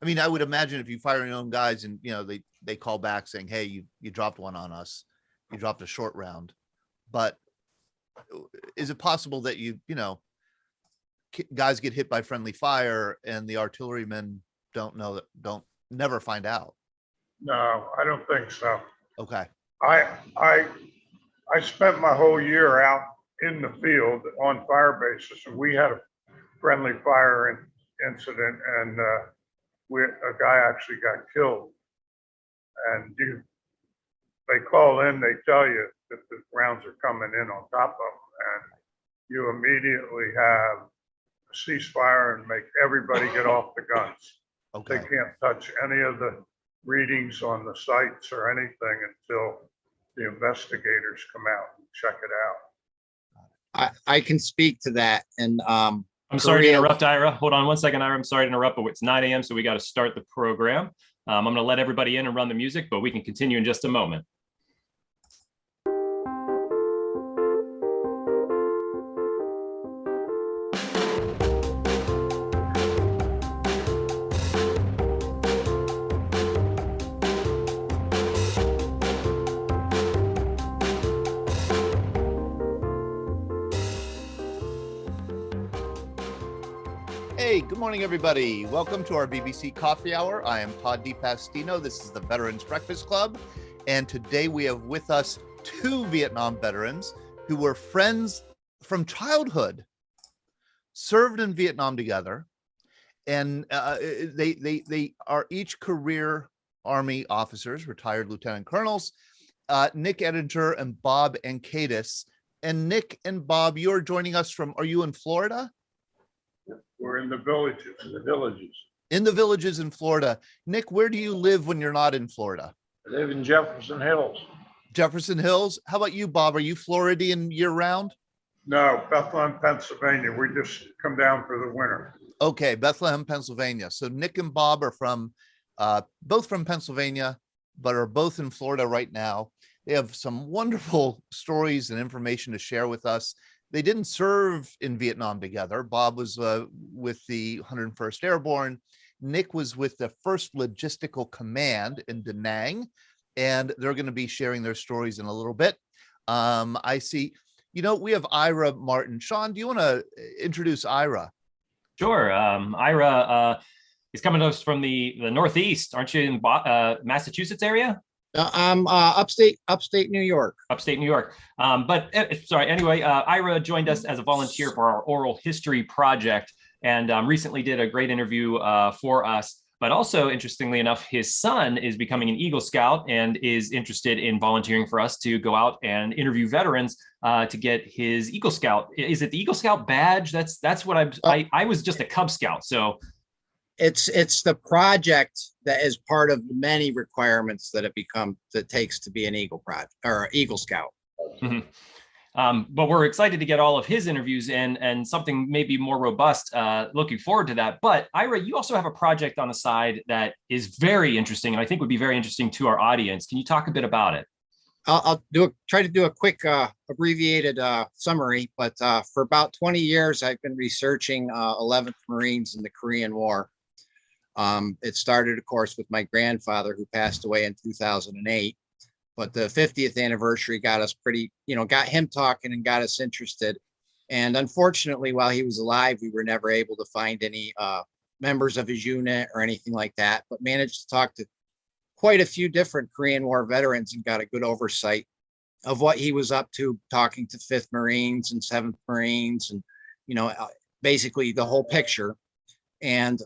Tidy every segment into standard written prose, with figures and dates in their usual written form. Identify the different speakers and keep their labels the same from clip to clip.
Speaker 1: I mean, I would imagine if you fire your own guys and, they call back saying, hey, you dropped one on us, you dropped a short round. But is it possible that guys get hit by friendly fire and the artillerymen don't never find out?
Speaker 2: No, I don't think so.
Speaker 1: Okay.
Speaker 2: I spent my whole year out in the field on fire bases, and we had a friendly fire incident, and a guy actually got killed. And they call in, they tell you that the rounds are coming in on top of them, and you immediately have a ceasefire and make everybody get off the guns.
Speaker 1: Okay.
Speaker 2: They can't touch any of the readings on the sites or anything until the investigators come out and check it out.
Speaker 3: I can speak to that. And
Speaker 4: I'm sorry to interrupt, Ira. Hold on one second, Ira. I'm sorry to interrupt, but it's 9 a.m., so we got to start the program. I'm going to let everybody in and run the music, but we can continue in just a moment.
Speaker 1: Hey, good morning, everybody. Welcome to our VBC Coffee Hour. I am Todd DiPastino. This is the Veterans Breakfast Club. And today we have with us two Vietnam veterans who were friends from childhood, served in Vietnam together. And they are each career Army officers, retired lieutenant colonels, Nick Edinger and Bob Anckaitis. And Nick and Bob, you're joining us are you in Florida?
Speaker 2: We're in the villages.
Speaker 1: In the villages in Florida. Nick, where do you live when you're not in Florida?
Speaker 2: I live in Jefferson Hills.
Speaker 1: Jefferson Hills. How about you, Bob? Are you Floridian year round?
Speaker 2: No, Bethlehem, Pennsylvania. We just come down for the winter.
Speaker 1: Okay, Bethlehem, Pennsylvania. So Nick and Bob are from both from Pennsylvania, but are both in Florida right now. They have some wonderful stories and information to share with us. They didn't serve in Vietnam together. Bob was with the 101st Airborne. Nick was with the 1st Logistical Command in Danang, and they're going to be sharing their stories in a little bit. I see, we have Ira Martin. Sean, do you want to introduce Ira?
Speaker 4: Sure. Ira is coming to us from the Northeast. Aren't you in Massachusetts area?
Speaker 3: I'm upstate New York.
Speaker 4: Upstate New York. Anyway, Ira joined us as a volunteer for our oral history project and recently did a great interview for us. But also, interestingly enough, his son is becoming an Eagle Scout and is interested in volunteering for us to go out and interview veterans to get his Eagle Scout. Is it the Eagle Scout badge? That's what I was just a Cub Scout. So
Speaker 3: it's the project that is part of the many requirements that it takes to be an Eagle Scout.
Speaker 4: Mm-hmm. But we're excited to get all of his interviews in and something maybe more robust. Looking forward to that. But Ira, you also have a project on the side that is very interesting, and I think would be very interesting to our audience. Can you talk a bit about it?
Speaker 3: I'll try to do a quick abbreviated summary. But for about 20 years, I've been researching 11th Marines in the Korean War. It started, of course, with my grandfather, who passed away in 2008. But the 50th anniversary got us got him talking and got us interested. And unfortunately, while he was alive, we were never able to find any members of his unit or anything like that, but managed to talk to quite a few different Korean War veterans and got a good oversight of what he was up to, talking to 5th Marines and 7th Marines and, basically the whole picture. And,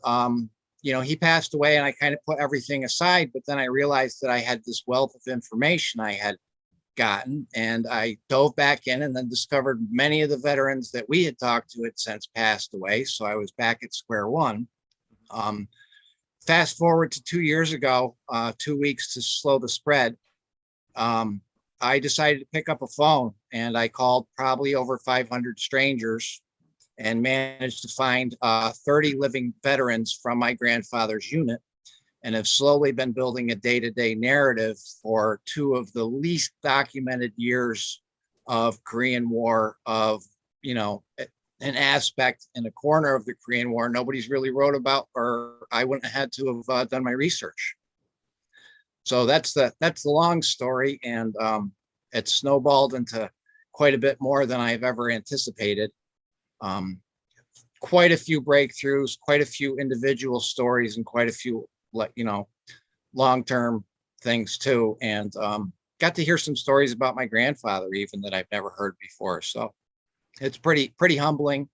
Speaker 3: he passed away and I kind of put everything aside, but then I realized that I had this wealth of information I had gotten, and I dove back in and then discovered many of the veterans that we had talked to had since passed away. So I was back at square one. Fast forward to 2 years ago, 2 weeks to slow the spread. I decided to pick up a phone and I called probably over 500 strangers and managed to find 30 living veterans from my grandfather's unit, and have slowly been building a day-to-day narrative for 2 of the least documented years of Korean War, of, an aspect in a corner of the Korean War nobody's really wrote about, or I wouldn't have had to have done my research. So that's the long story, and it snowballed into quite a bit more than I've ever anticipated. Quite a few breakthroughs, quite a few individual stories, and quite a few, long-term things too. And got to hear some stories about my grandfather even that I've never heard before. So it's pretty humbling.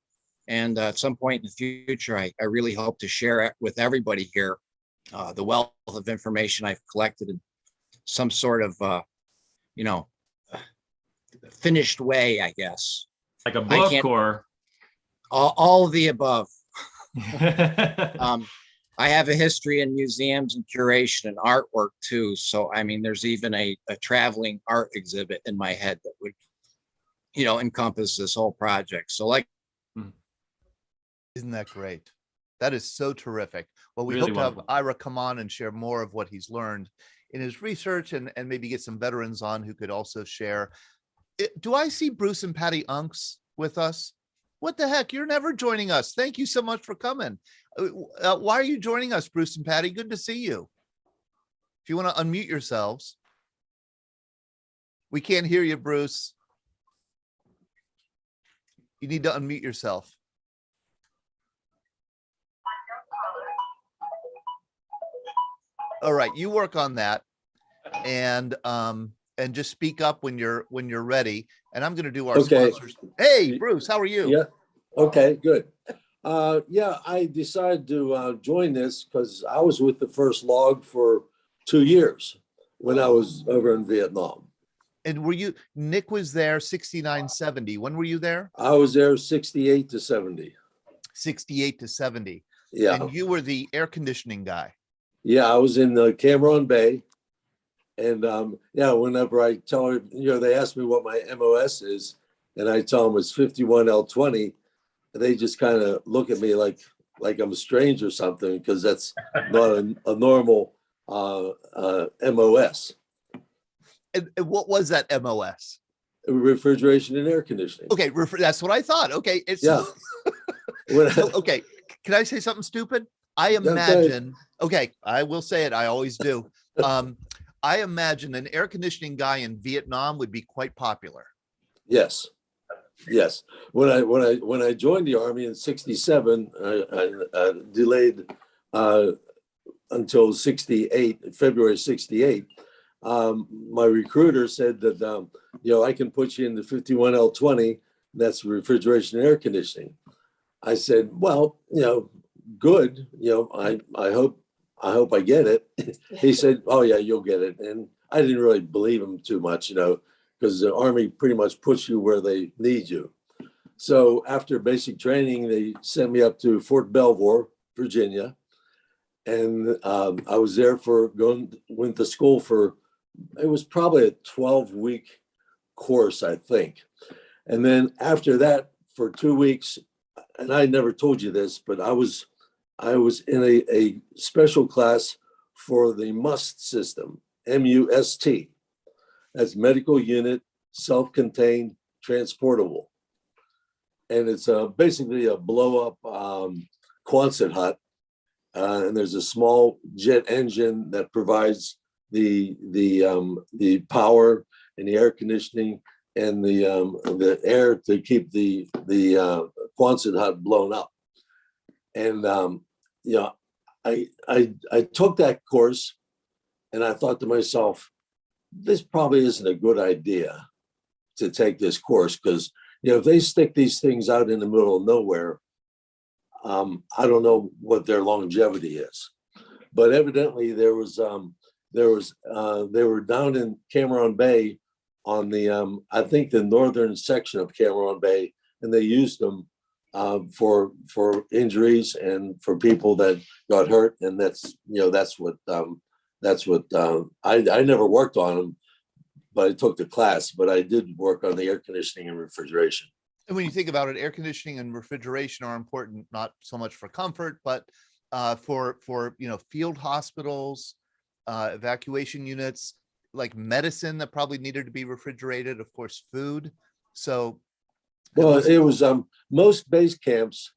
Speaker 3: And at some point in the future, I really hope to share it with everybody here, the wealth of information I've collected in some sort of, finished way, I guess.
Speaker 4: Like a book or?
Speaker 3: All of the above. I have a history in museums and curation and artwork too. So, I mean, there's even a traveling art exhibit in my head that would, encompass this whole project. So
Speaker 1: isn't that great? That is so terrific. Well, we
Speaker 4: Really
Speaker 1: hope to have
Speaker 4: wonderful.
Speaker 1: Ira come on and share more of what he's learned in his research, and maybe get some veterans on who could also share. Do I see Bruce and Patty Unks with us? What the heck? You're never joining us. Thank you so much for coming. Why are you joining us, Bruce and Patty? Good to see you. If you want to unmute yourselves. We can't hear you, Bruce. You need to unmute yourself. All right, you work on that, and just speak up when you're ready. And I'm going to do our sponsors. Hey, Bruce, how are you?
Speaker 5: Yeah. Okay, good. Yeah, I decided to join this because I was with the first log for 2 years when I was over in Vietnam.
Speaker 1: And Nick was there 69, 70. When were you there?
Speaker 5: I was there 68 to 70.
Speaker 1: 68 to 70.
Speaker 5: Yeah.
Speaker 1: And you were the air conditioning guy.
Speaker 5: Yeah, I was in Cameron Bay. And whenever I tell her, they ask me what my MOS is, and I tell them it's 51L20, they just kind of look at me like I'm strange or something, because that's not a normal MOS.
Speaker 1: And what was that MOS?
Speaker 5: Refrigeration and air conditioning.
Speaker 1: Okay, that's what I thought. Okay, okay. Can I say something stupid? I imagine. Okay, I will say it. I always do. I imagine an air conditioning guy in Vietnam would be quite popular.
Speaker 5: Yes. When I joined the Army in '67, I delayed until '68, February '68. My recruiter said that I can put you in the 51L20. That's refrigeration and air conditioning. I said, well, good. I hope I get it. He said, oh yeah, you'll get it. And I didn't really believe him too much, because the Army pretty much puts you where they need you. So after basic training, they sent me up to Fort Belvoir, Virginia. And I was there went to school for, it was probably a 12-week course, I think. And then after that, for 2 weeks, and I never told you this, but I was in a special class for the MUST system, MUST. That's medical unit, self-contained, transportable. And it's basically a blow-up Quonset hut. And there's a small jet engine that provides the power and the air conditioning and the air to keep the Quonset hut blown up. And I took that course, and I thought to myself, this probably isn't a good idea to take this course, because if they stick these things out in the middle of nowhere, I don't know what their longevity is. But evidently they were down in Cameron Bay on the I think the northern section of Cameron Bay, and they used them for injuries and for people that got hurt. And that's what I never worked on them, but I took the class. But I did work on the air conditioning and refrigeration.
Speaker 1: And when you think about it, air conditioning and refrigeration are important, not so much for comfort, but for field hospitals, evacuation units, like medicine that probably needed to be refrigerated, of course, food. So
Speaker 5: Well, it was most base camps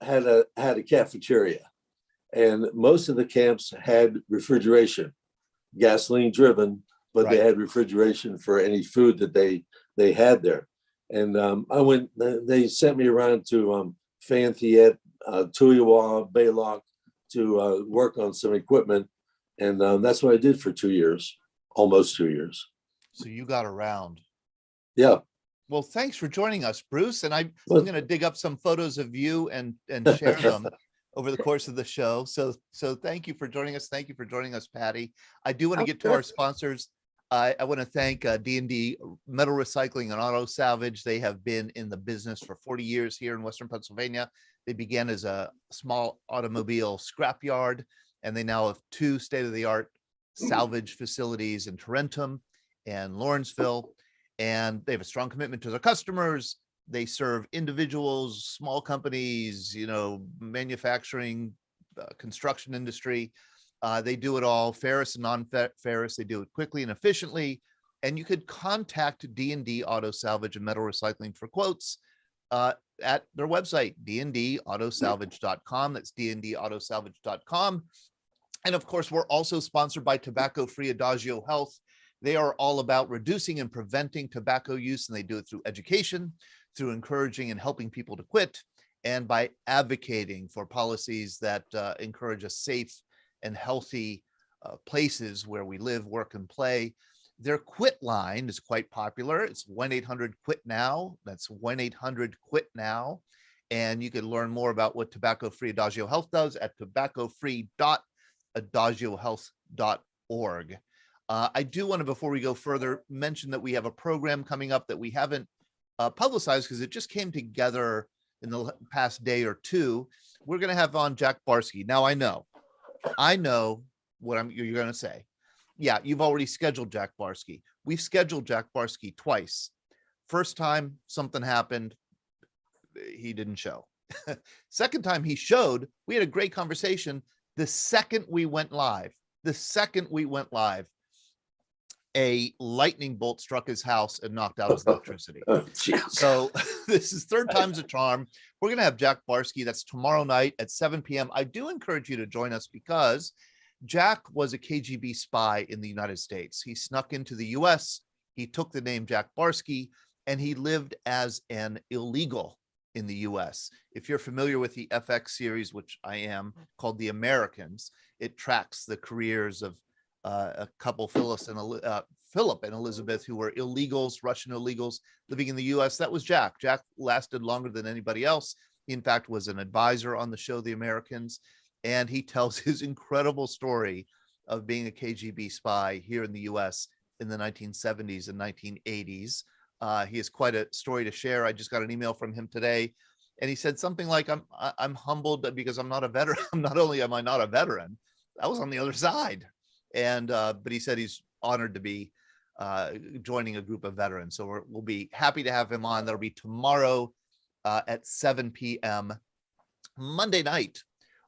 Speaker 5: had a cafeteria, and most of the camps had refrigeration, gasoline driven, but they
Speaker 1: Right.
Speaker 5: had refrigeration for any food that they had there. And I went. They sent me around to Fayette, Tuyawa, Baylock to work on some equipment, and that's what I did for 2 years, almost 2 years.
Speaker 1: So you got around.
Speaker 5: Yeah.
Speaker 1: Well, thanks for joining us, Bruce. And I'm
Speaker 5: Well-
Speaker 1: going to dig up some photos of you and share them over the course of the show. So thank you for joining us. Thank you for joining us, Patty. I do want to get to our sponsors. I want to thank D&D Metal Recycling and Auto Salvage. They have been in the business for 40 years here in Western Pennsylvania. They began as a small automobile scrapyard, and they now have 2 state-of-the-art salvage facilities in Tarentum and Lawrenceville. And they have a strong commitment to their customers. They serve individuals, small companies, manufacturing, construction industry. They do it all, ferrous and non-ferrous. They do it quickly and efficiently. And you could contact D&D Auto Salvage and Metal Recycling for quotes at their website, dndautosalvage.com. That's dndautosalvage.com. And of course, we're also sponsored by Tobacco-Free Adagio Health. They are all about reducing and preventing tobacco use, and they do it through education, through encouraging and helping people to quit, and by advocating for policies that encourage a safe and healthy places where we live, work, and play. Their quit line is quite popular. It's 1-800-QUIT-NOW. That's 1-800-QUIT NOW. And you can learn more about what Tobacco-Free Adagio Health does at tobaccofree.adagiohealth.org. I do want to, before we go further, mention that we have a program coming up that we haven't publicized because it just came together in the past day or two. We're going to have on Jack Barski. Now, I know what you're going to say. Yeah, you've already scheduled Jack Barski. We've scheduled Jack Barski twice. First time, something happened. He didn't show. Second time he showed, we had a great conversation. The second we went live, a lightning bolt struck his house and knocked out his electricity. So this is 3rd time's a charm. We're going to have Jack Barski. That's tomorrow night at 7 p.m. I do encourage you to join us because Jack was a KGB spy in the United States. He snuck into the US. He took the name Jack Barski, and he lived as an illegal in the US. If you're familiar with the FX series, which I am, called The Americans, it tracks the careers of a couple, Philip and Elizabeth, who were illegals, Russian illegals living in the US. That was Jack. Jack lasted longer than anybody else. He, in fact, was an advisor on the show, The Americans. And he tells his incredible story of being a KGB spy here in the US in the 1970s and 1980s. He has quite a story to share. I just got an email from him today, and he said something like, I'm humbled because I'm not a veteran. Not only am I not a veteran, I was on the other side. And but he said he's honored to be joining a group of veterans. So we'll be happy to have him on. That'll be tomorrow at 7 p.m. Monday night.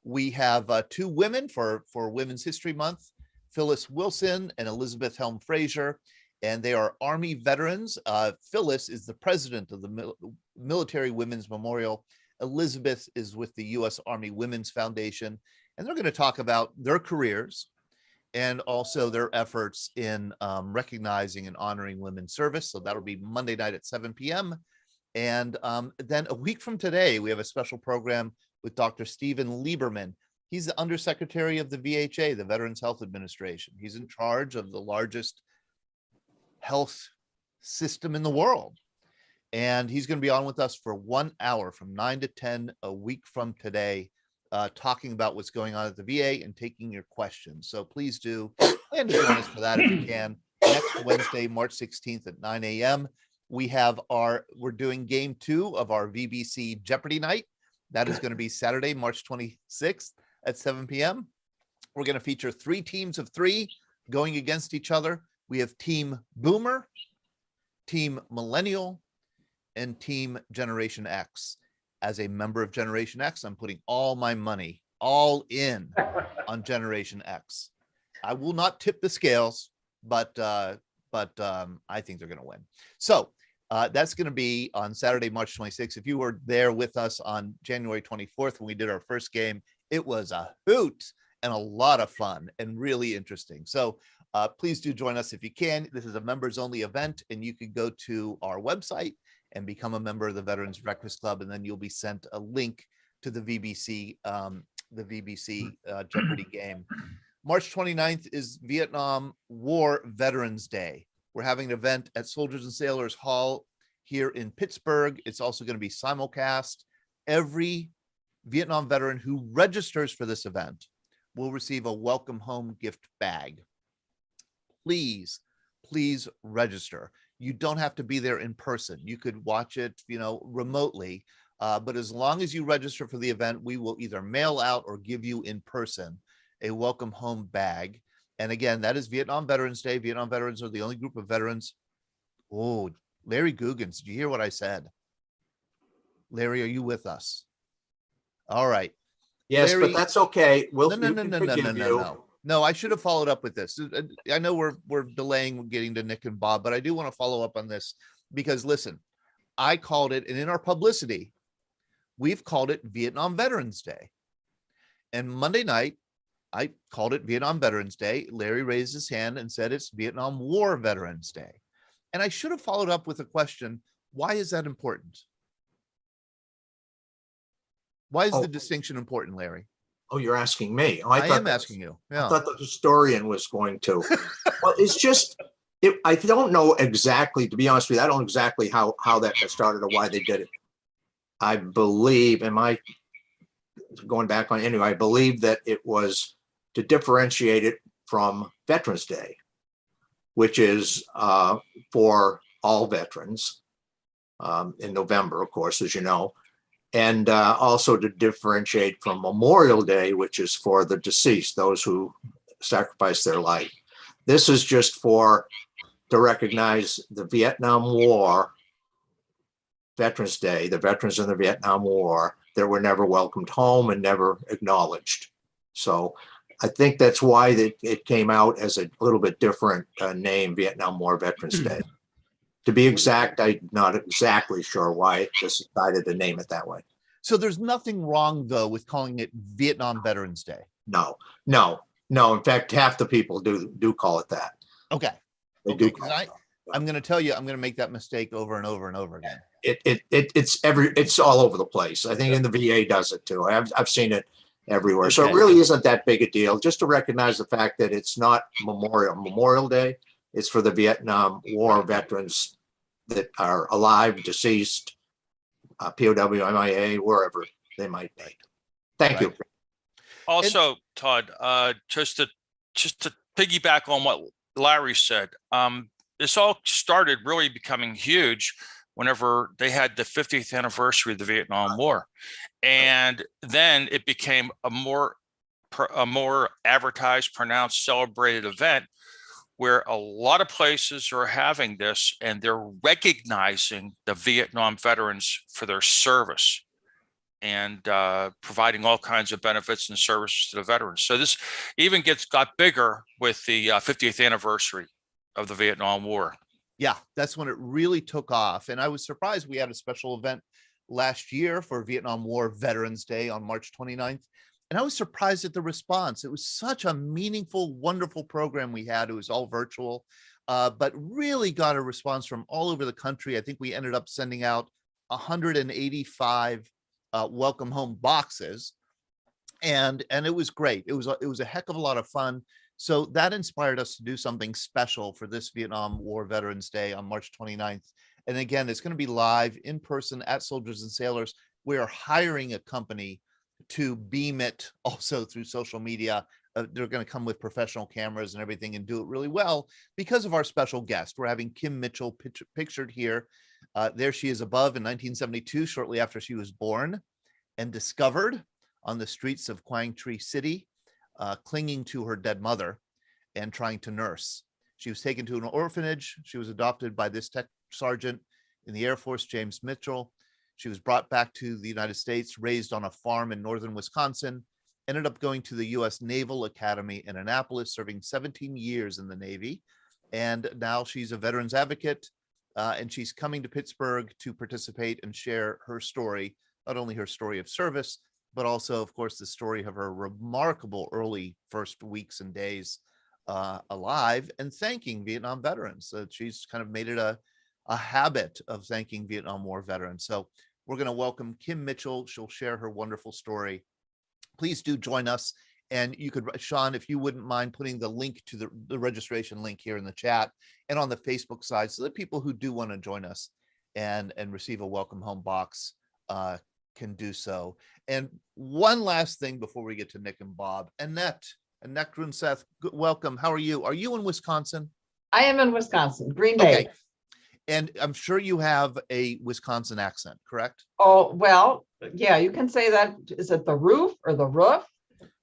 Speaker 1: We have 2 women for Women's History Month, Phyllis Wilson and Elizabeth Helm Fraser, and they are Army veterans. Phyllis is the president of the Military Women's Memorial. Elizabeth is with the U.S. Army Women's Foundation, and they're going to talk about their careers and also their efforts in recognizing and honoring women's service. So that'll be Monday night at 7 p.m. And then a week from today, we have a special program with Dr. Stephen Lieberman. He's the undersecretary of the VHA, the Veterans Health Administration. He's in charge of the largest health system in the world. And he's going to be on with us for 1 hour from 9 to 10 a week from today, talking about what's going on at the VA and taking your questions. So please do plan to join us for that if you can. Next Wednesday, March 16th at 9 a.m. We're doing game 2 of our VBC Jeopardy night. That is going to be Saturday, March 26th at 7 p.m. We're going to feature 3 teams of 3 going against each other. We have Team Boomer, Team Millennial, and Team Generation X. As a member of Generation X, I'm putting all my money, all in on Generation X. I will not tip the scales, but I think they're going to win. So That's going to be on Saturday, March 26th. If you were there with us on January 24th when we did our first game, it was a hoot and a lot of fun and really interesting. So please do join us if you can. This is a members only event, and you can go to our website and become a member of the Veterans Breakfast Club, and then you'll be sent a link to the VBC Jeopardy game. March 29th is Vietnam War Veterans Day. We're having an event at Soldiers and Sailors Hall here in Pittsburgh. It's also going to be simulcast. Every Vietnam veteran who registers for this event will receive a welcome home gift bag. Please register. You don't have to be there in person. You could watch it, remotely. But as long as you register for the event, we will either mail out or give you in person a welcome home bag. And again, that is Vietnam Veterans Day. Vietnam veterans are the only group of veterans. Oh, Larry Googans, did you hear what I said? Larry, are you with us? All right.
Speaker 6: Yes,
Speaker 1: Larry,
Speaker 6: but that's okay.
Speaker 1: No, I should have followed up with this. I know we're delaying getting to Nick and Bob, but I do want to follow up on this because listen, I called it, and in our publicity, we've called it Vietnam Veterans Day. And Monday night, I called it Vietnam Veterans Day. Larry raised his hand and said it's Vietnam War Veterans Day. And I should have followed up with a question. Why is that important? Why is the distinction important, Larry?
Speaker 6: Oh, you're asking me. Oh,
Speaker 1: I am asking you.
Speaker 6: I
Speaker 1: Yeah.
Speaker 6: thought the historian was going to. Well, it's just, I don't know exactly, to be honest with you, I don't know exactly how that got started or why they did it. I believe, going back on anyway, I believe that it was to differentiate it from Veterans Day, which is for all veterans in November, of course, as you know, and also to differentiate from Memorial Day, which is for the deceased, those who sacrificed their life. This is just to recognize the Vietnam War Veterans Day, the veterans in the Vietnam War that were never welcomed home and never acknowledged. So I think that's why it came out as a little bit different name, Vietnam War Veterans Day. To be exact, I'm not exactly sure why it decided to name it that way.
Speaker 1: So there's nothing wrong, though, with calling it Vietnam Veterans Day.
Speaker 6: No. In fact, half the people do call it that.
Speaker 1: Okay.
Speaker 6: They
Speaker 1: Okay,
Speaker 6: do call it that.
Speaker 1: I'm going to tell you, I'm going to make that mistake over and over and over again.
Speaker 6: It's all over the place. I think in the VA does it too. I've seen it everywhere. So
Speaker 1: Okay.
Speaker 6: it really isn't that big a deal. Just to recognize the fact that it's not Memorial Day. It's for the Vietnam War veterans that are alive, deceased, POW, MIA, wherever they might be. Thank you.
Speaker 7: Also, Todd, just to piggyback on what Larry said, this all started really becoming huge whenever they had the 50th anniversary of the Vietnam War, and then it became a more advertised, pronounced, celebrated event where a lot of places are having this, and they're recognizing the Vietnam veterans for their service and providing all kinds of benefits and services to the veterans. So this even got bigger with the 50th anniversary of the Vietnam War.
Speaker 1: Yeah, that's when it really took off. And I was surprised we had a special event last year for Vietnam War Veterans Day on March 29th. And I was surprised at the response. It was such a meaningful, wonderful program we had. It was all virtual, but really got a response from all over the country. I think we ended up sending out 185 welcome home boxes. And it was great. It was a heck of a lot of fun. So that inspired us to do something special for this Vietnam War Veterans Day on March 29th. And again, it's going to be live in person at Soldiers and Sailors. We are hiring a company to beam it also through social media. They're going to come with professional cameras and everything and do it really well because of our special guest. We're having Kim Mitchell pictured here. There she is above in 1972, shortly after she was born and discovered on the streets of Quang Tri City, clinging to her dead mother and trying to nurse. She was taken to an orphanage. She was adopted by this tech sergeant in the Air Force, James Mitchell. She was brought back to the United States, raised on a farm in northern Wisconsin, ended up going to the U.S. Naval Academy in Annapolis, serving 17 years in the Navy. And now she's a veterans advocate, and she's coming to Pittsburgh to participate and share her story, not only her story of service, but also, of course, the story of her remarkable early first weeks and days alive and thanking Vietnam veterans. She's kind of made it a habit of thanking Vietnam War veterans. So we're going to welcome Kim Mitchell. She'll share her wonderful story. Please do join us. And you could, Sean, if you wouldn't mind putting the link to the registration link here in the chat and on the Facebook side, so that people who do want to join us and receive a welcome home box can do so. And one last thing before we get to Nick and Bob. Annette Grunseth, welcome. How are you? Are you in Wisconsin?
Speaker 8: I am in Wisconsin, Green Bay.
Speaker 1: Okay. And I'm sure you have a Wisconsin accent, correct?
Speaker 8: Oh, well, yeah, you can say that. Is it the roof or the roof?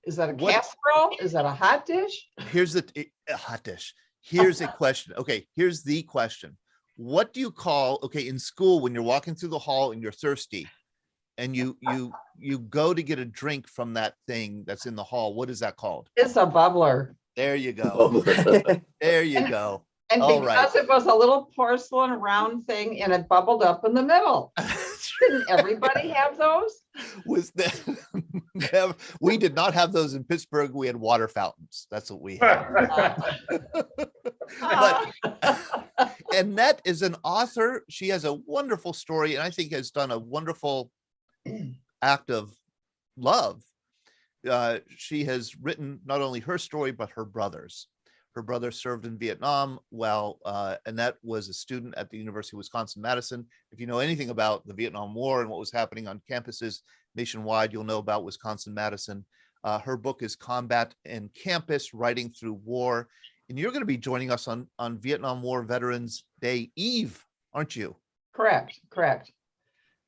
Speaker 8: Is that a casserole? Is that a hot dish?
Speaker 1: Here's a hot dish. Here's a question. Okay, here's the question. What do you call, okay, in school when you're walking through the hall and you're thirsty and you go to get a drink from that thing that's in the hall, what is that called?
Speaker 8: It's a bubbler.
Speaker 1: There you go. There you go.
Speaker 8: And
Speaker 1: All
Speaker 8: because
Speaker 1: right.
Speaker 8: it was a little porcelain round thing and it bubbled up in the middle. Didn't everybody have those?
Speaker 1: Was that we did not have those in Pittsburgh. We had water fountains. That's what we had. But Annette is an author. She has a wonderful story and I think has done a wonderful act of love. She has written not only her story, but her brother's. Her brother served in Vietnam while Annette was a student at the University of Wisconsin-Madison. If you know anything about the Vietnam War and what was happening on campuses nationwide, you'll know about Wisconsin-Madison. Her book is Combat and Campus, Writing Through War. And you're going to be joining us on Vietnam War Veterans Day Eve, aren't you?
Speaker 8: Correct.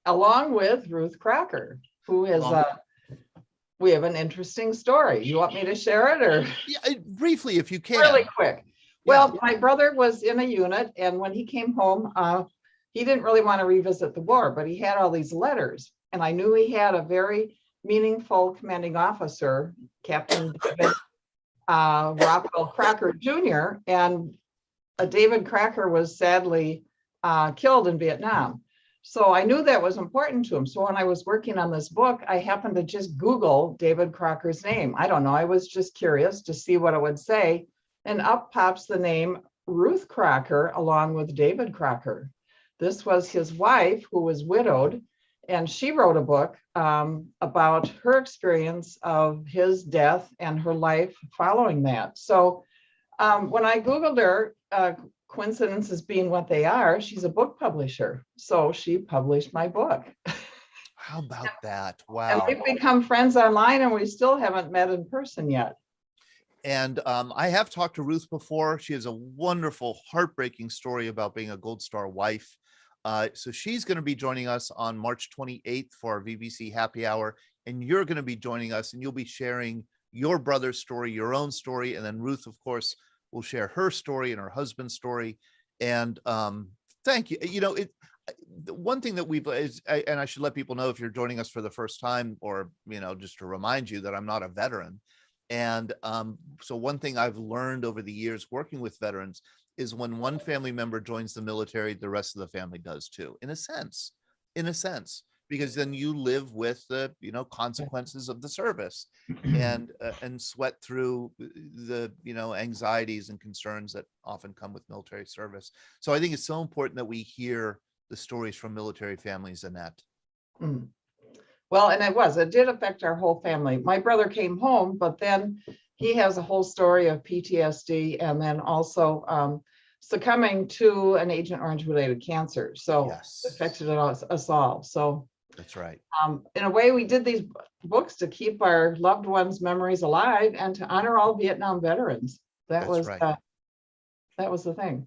Speaker 8: Along with Ruth Crocker, who is we have an interesting story. You want me to share it or?
Speaker 1: Yeah, briefly, if you can.
Speaker 8: Really quick. Well, my brother was in a unit and when he came home, he didn't really want to revisit the war, but he had all these letters. And I knew he had a very meaningful commanding officer, Captain David Rockwell Crocker Jr. And David Crocker was sadly killed in Vietnam. So I knew that was important to him. So when I was working on this book, I happened to just Google David Crocker's name. I don't know. I was just curious to see what it would say. And up pops the name Ruth Crocker along with David Crocker. This was his wife who was widowed. And she wrote a book about her experience of his death and her life following that. So when I Googled her, coincidences being what they are, she's a book publisher. So she published my book.
Speaker 1: How about that?
Speaker 8: And
Speaker 1: Wow.
Speaker 8: we've become friends online and we still haven't met in person yet.
Speaker 1: And I have talked to Ruth before. She has a wonderful, heartbreaking story about being a Gold Star wife. So she's going to be joining us on March 28th for our VBC Happy Hour. And you're going to be joining us and you'll be sharing your brother's story, your own story. And then Ruth, of course, will share her story and her husband's story. And thank you. You know, one thing that we've, and I should let people know if you're joining us for the first time or, you know, just to remind you that I'm not a veteran. And so one thing I've learned over the years working with veterans is when one family member joins the military, the rest of the family does too, in a sense, because then you live with the, you know, consequences of the service and sweat through the, you know, anxieties and concerns that often come with military service. So I think it's so important that we hear the stories from military families, Annette.
Speaker 8: Mm. Well, and it did affect our whole family. My brother came home, but then he has a whole story of PTSD and then also succumbing to an Agent Orange related cancer. So
Speaker 1: Yes.
Speaker 8: it affected us all. So
Speaker 1: That's right.
Speaker 8: in a way, we did these books to keep our loved ones' memories alive and to honor all Vietnam veterans. That was the thing.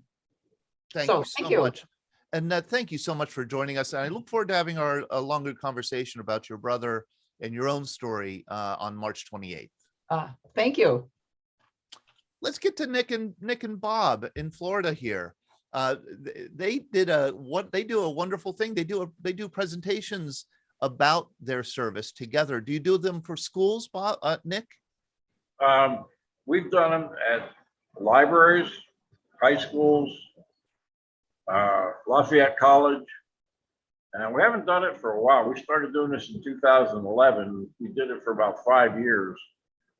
Speaker 1: Thank you so much. And thank you so much for joining us. And I look forward to having a longer conversation about your brother and your own story on March 28th.
Speaker 8: Thank you.
Speaker 1: Let's get to Nick and Bob in Florida here. They do a wonderful thing. They do presentations about their service together. Do you do them for schools, Bob, Nick?
Speaker 2: We've done them at libraries, high schools,
Speaker 9: Lafayette College. And we haven't done it for a while. We started doing this in 2011. We did it for about 5 years,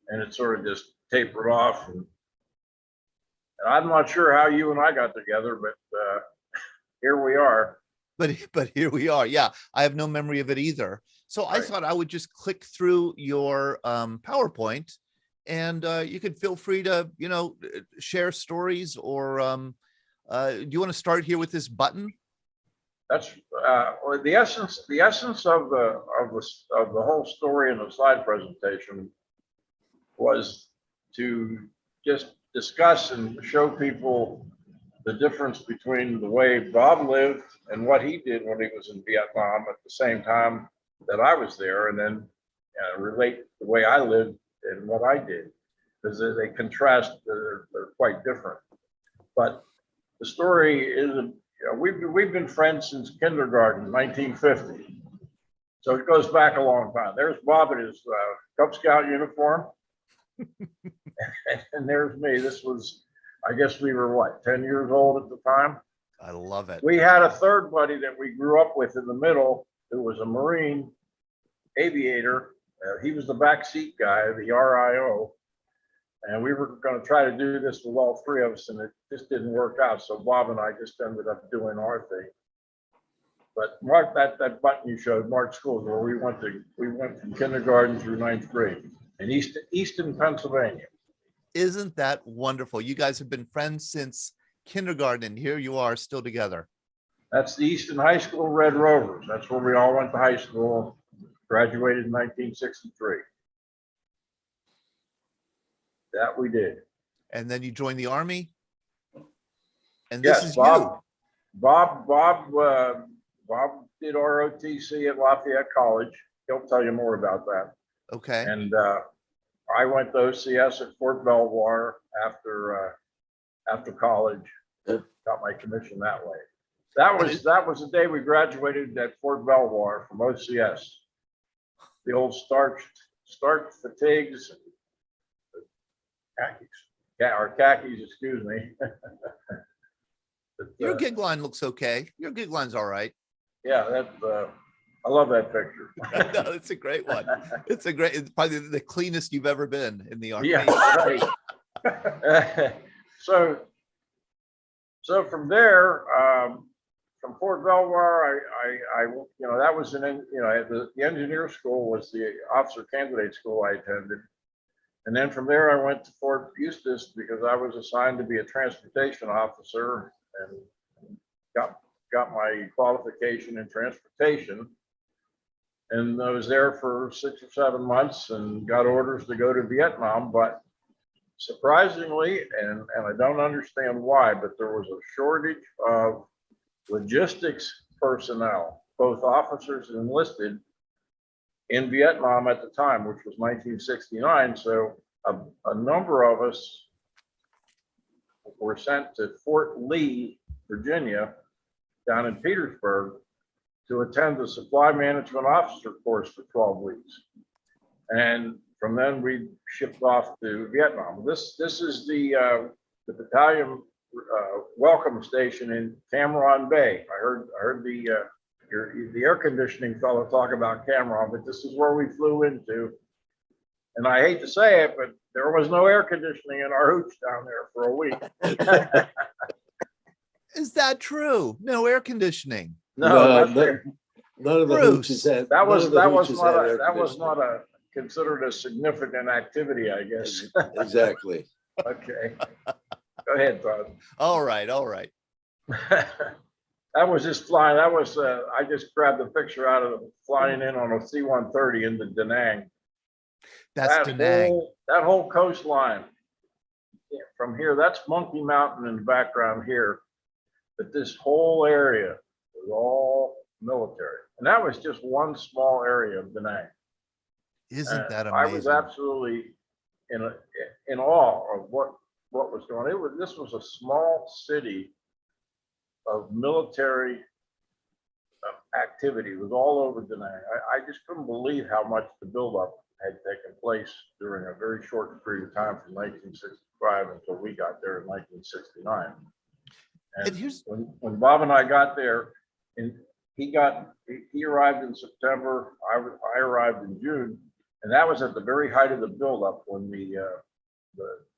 Speaker 9: and it sort of just tapered off. And I'm not sure how you and I got together, but here we are.
Speaker 1: But here we are. Yeah, I have no memory of it either. So I
Speaker 9: Right.
Speaker 1: thought I would just click through your PowerPoint, and you could feel free to, share stories, or do you want to start here with this button?
Speaker 9: That's or the essence. The essence of the whole story in the slide presentation was to just discuss and show people the difference between the way Bob lived and what he did when he was in Vietnam at the same time that I was there, and then relate the way I lived and what I did, because they contrast. They're quite different. But the story is, we've been friends since kindergarten, 1950. So it goes back a long time. There's Bob in his Cub Scout uniform. And there's me. This was, I guess we were what, 10 years old at the time?
Speaker 1: I love it.
Speaker 9: We had a third buddy that we grew up with in the middle, who was a Marine aviator. He was the backseat guy, the RIO. And we were going to try to do this with all three of us, and it just didn't work out. So Bob and I just ended up doing our thing. But Mark, that button you showed, Mark Schools, where we went from kindergarten through 9th grade in Easton, Pennsylvania.
Speaker 1: Isn't that wonderful? You guys have been friends since kindergarten, and here you are still together.
Speaker 9: That's the Easton High School Red Rovers. That's where we all went to high school, graduated in 1963. That we did.
Speaker 1: And then you joined the Army. And this is
Speaker 9: Bob did ROTC at Lafayette College. He'll tell you more about that.
Speaker 1: you. Okay.
Speaker 9: And I went to OCS at Fort Belvoir after college. Got my commission that way. That was the day we graduated at Fort Belvoir from OCS. The old starch fatigues, khakis, excuse me. But,
Speaker 1: Your gig line looks okay. Your gig line's all right.
Speaker 9: yeah, I love that picture.
Speaker 1: No, it's a great one. It's probably the cleanest you've ever been in the Army.
Speaker 9: Yeah, right. So from there, from Fort Belvoir, I that was the engineer school was the officer candidate school I attended. And then from there, I went to Fort Eustis because I was assigned to be a transportation officer and got my qualification in transportation. And I was there for 6 or 7 months and got orders to go to Vietnam. But surprisingly, and I don't understand why, but there was a shortage of logistics personnel, both officers and enlisted, in Vietnam at the time, which was 1969. So a number of us were sent to Fort Lee, Virginia, down in Petersburg, to attend the supply management officer course for 12 weeks. And from then we shipped off to Vietnam. This is the battalion welcome station in Cam Ranh Bay. I heard the air conditioning fellow talk about Cam Ranh, but this is where we flew into. And I hate to say it, but there was no air conditioning in our hooch down there for a week.
Speaker 1: Is that true? No air conditioning.
Speaker 9: No,
Speaker 5: none of the
Speaker 1: Bruce,
Speaker 5: hooches had.
Speaker 9: that was
Speaker 5: none of the hooches had air
Speaker 9: not
Speaker 5: conditioning.
Speaker 9: a considered a significant activity, I guess.
Speaker 5: Exactly.
Speaker 9: Okay. Go ahead, Todd.
Speaker 1: All right.
Speaker 9: That was just flying. That was I just grabbed the picture out of flying in on a C-130 into Da Nang.
Speaker 1: That's Da Nang.
Speaker 9: That whole coastline from here, that's Monkey Mountain in the background here. But this whole area was all military. And that was just one small area of Da Nang.
Speaker 1: Isn't that
Speaker 9: I
Speaker 1: amazing?
Speaker 9: was absolutely in awe of what was going on. This was a small city of military activity. It was all over Da Nang. I just couldn't believe how much the buildup had taken place during a very short period of time from 1965 until we got there in 1969.
Speaker 1: And
Speaker 9: And
Speaker 1: here's
Speaker 9: when Bob and I got there, and he arrived in September, I arrived in June, and that was at the very height of the buildup when the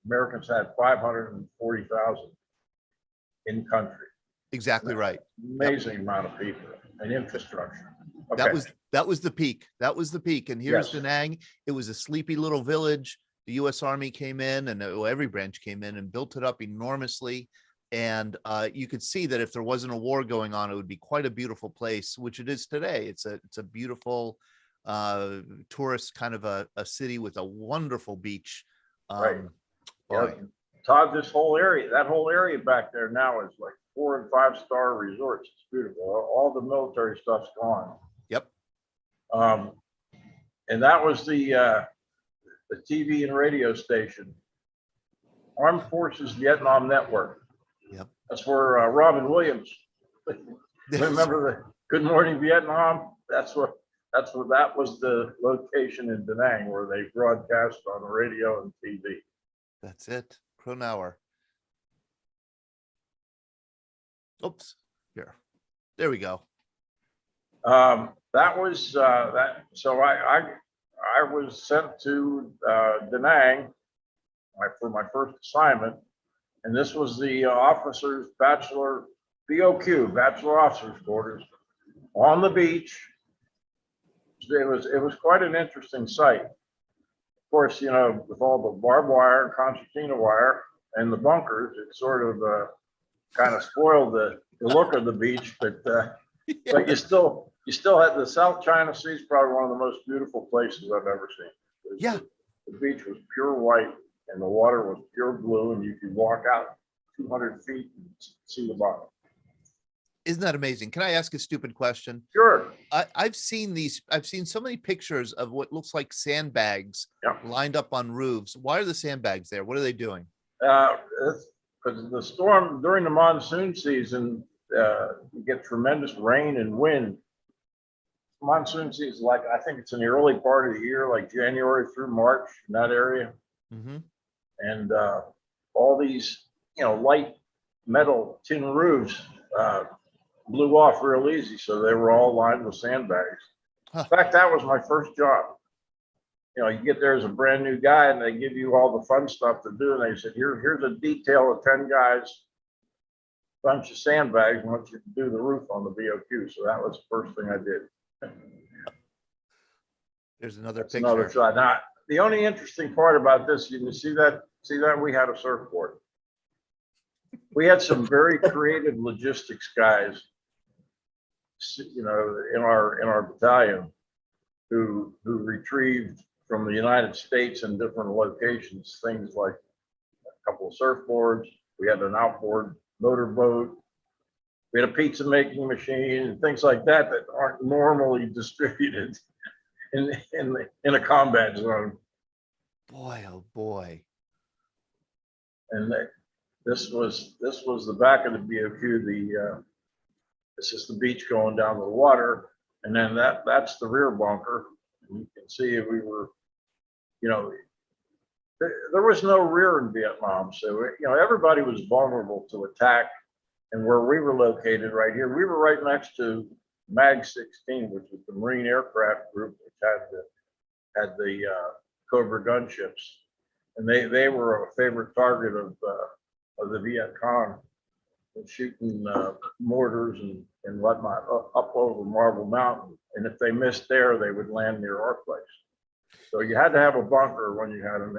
Speaker 9: Americans had 540,000 in country.
Speaker 1: exactly right.
Speaker 9: Amazing amount of people and infrastructure.
Speaker 1: That
Speaker 9: Okay.
Speaker 1: was the peak. That was the peak. And here's
Speaker 9: Yes.
Speaker 1: Danang. It was a sleepy little village. The U.S. Army came in, and every branch came in and built it up enormously. And you could see that if there wasn't a war going on, it would be quite a beautiful place, which it is today. It's a beautiful tourist kind of a city with a wonderful beach.
Speaker 9: Right.
Speaker 1: Boy,
Speaker 9: Yeah. Todd, that whole area back there now is like 4- and 5-star resorts. It's beautiful. All the military stuff's gone.
Speaker 1: Yep.
Speaker 9: And that was the TV and radio station, Armed Forces Vietnam Network.
Speaker 1: Yep.
Speaker 9: That's where Robin Williams. Remember the Good Morning Vietnam? That was the location in Da Nang where they broadcast on the radio and TV.
Speaker 1: That's it. Cronauer. Oops. Here. There we go.
Speaker 9: That was that. So I was sent to Da Nang for my first assignment, and this was the officers' bachelor BOQ, bachelor officers' quarters, on the beach. It was quite an interesting sight. Of course, you know, with all the barbed wire, concertina wire, and the bunkers, it sort of kind of spoiled the look of the beach. But but you still had the South China Sea is probably one of the most beautiful places I've ever seen.
Speaker 1: Yeah.
Speaker 9: The beach was pure white and the water was pure blue, and you could walk out 200 feet and see the bottom.
Speaker 1: Isn't that amazing? Can I ask a stupid question?
Speaker 9: Sure.
Speaker 1: I've seen so many pictures of what looks like sandbags
Speaker 9: Yeah.
Speaker 1: lined up on roofs. Why are the sandbags there? What are they doing?
Speaker 9: Because the storm during the monsoon season, you get tremendous rain and wind. Monsoon season, like I think it's in the early part of the year, like January through March in that area.
Speaker 1: Mm-hmm.
Speaker 9: And all these, you know, light metal tin roofs blew off real easy. So they were all lined with sandbags.
Speaker 1: Huh.
Speaker 9: In fact, that was my first job. You know, you get there as a brand new guy and they give you all the fun stuff to do. And they said, here's a detail of 10 guys, bunch of sandbags, and want you to do the roof on the BOQ. So that was the first thing I did.
Speaker 1: There's another
Speaker 9: That's
Speaker 1: picture.
Speaker 9: another side. Now, the only interesting part about this, you can see that we had a surfboard. We had some very creative logistics guys, you know, in our battalion who retrieved from the United States in different locations things like a couple of surfboards. We had an outboard motorboat. We had a pizza making machine and things like that aren't normally distributed in a combat zone.
Speaker 1: Boy, oh boy.
Speaker 9: And this was the back of the BOQ. This is the beach going down to the water, and then that's the rear bunker. And you can see we were, you know, there was no rear in Vietnam, so you know everybody was vulnerable to attack. And where we were located right here, we were right next to MAG 16, which was the Marine Aircraft Group, which had the Cobra gunships, and they were a favorite target of the Viet Cong, and shooting mortars and whatnot up over Marble Mountain. And if they missed there, they would land near our place. So you had to have a bunker when you had an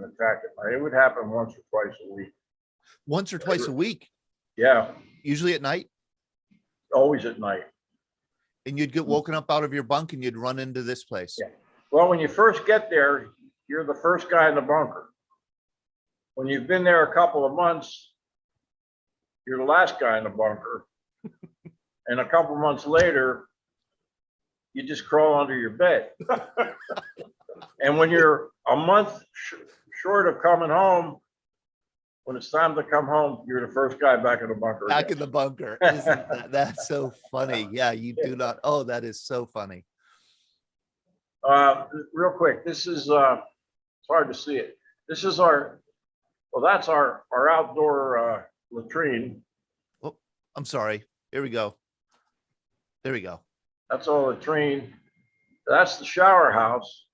Speaker 9: attack at night. It would happen once or twice a week.
Speaker 1: Once or twice a week?
Speaker 9: Yeah,
Speaker 1: Usually at night?
Speaker 9: always at night.
Speaker 1: And you'd get woken up out of your bunk and you'd run into this place?
Speaker 9: Yeah. Well, when you first get there, you're the first guy in the bunker. When you've been there a couple of months, you're the last guy in the bunker. And a couple months later, you just crawl under your bed. And when you're a month short of coming home, when it's time to come home, you're the first guy back in the bunker.
Speaker 1: Back
Speaker 9: again.
Speaker 1: in the bunker. Isn't that's so funny? Yeah, you do not. Oh, that is so funny.
Speaker 9: Real quick, this is, it's hard to see it. This is that's our outdoor latrine.
Speaker 1: I'm sorry. Here we go. There we go.
Speaker 9: That's all the train. That's the shower house.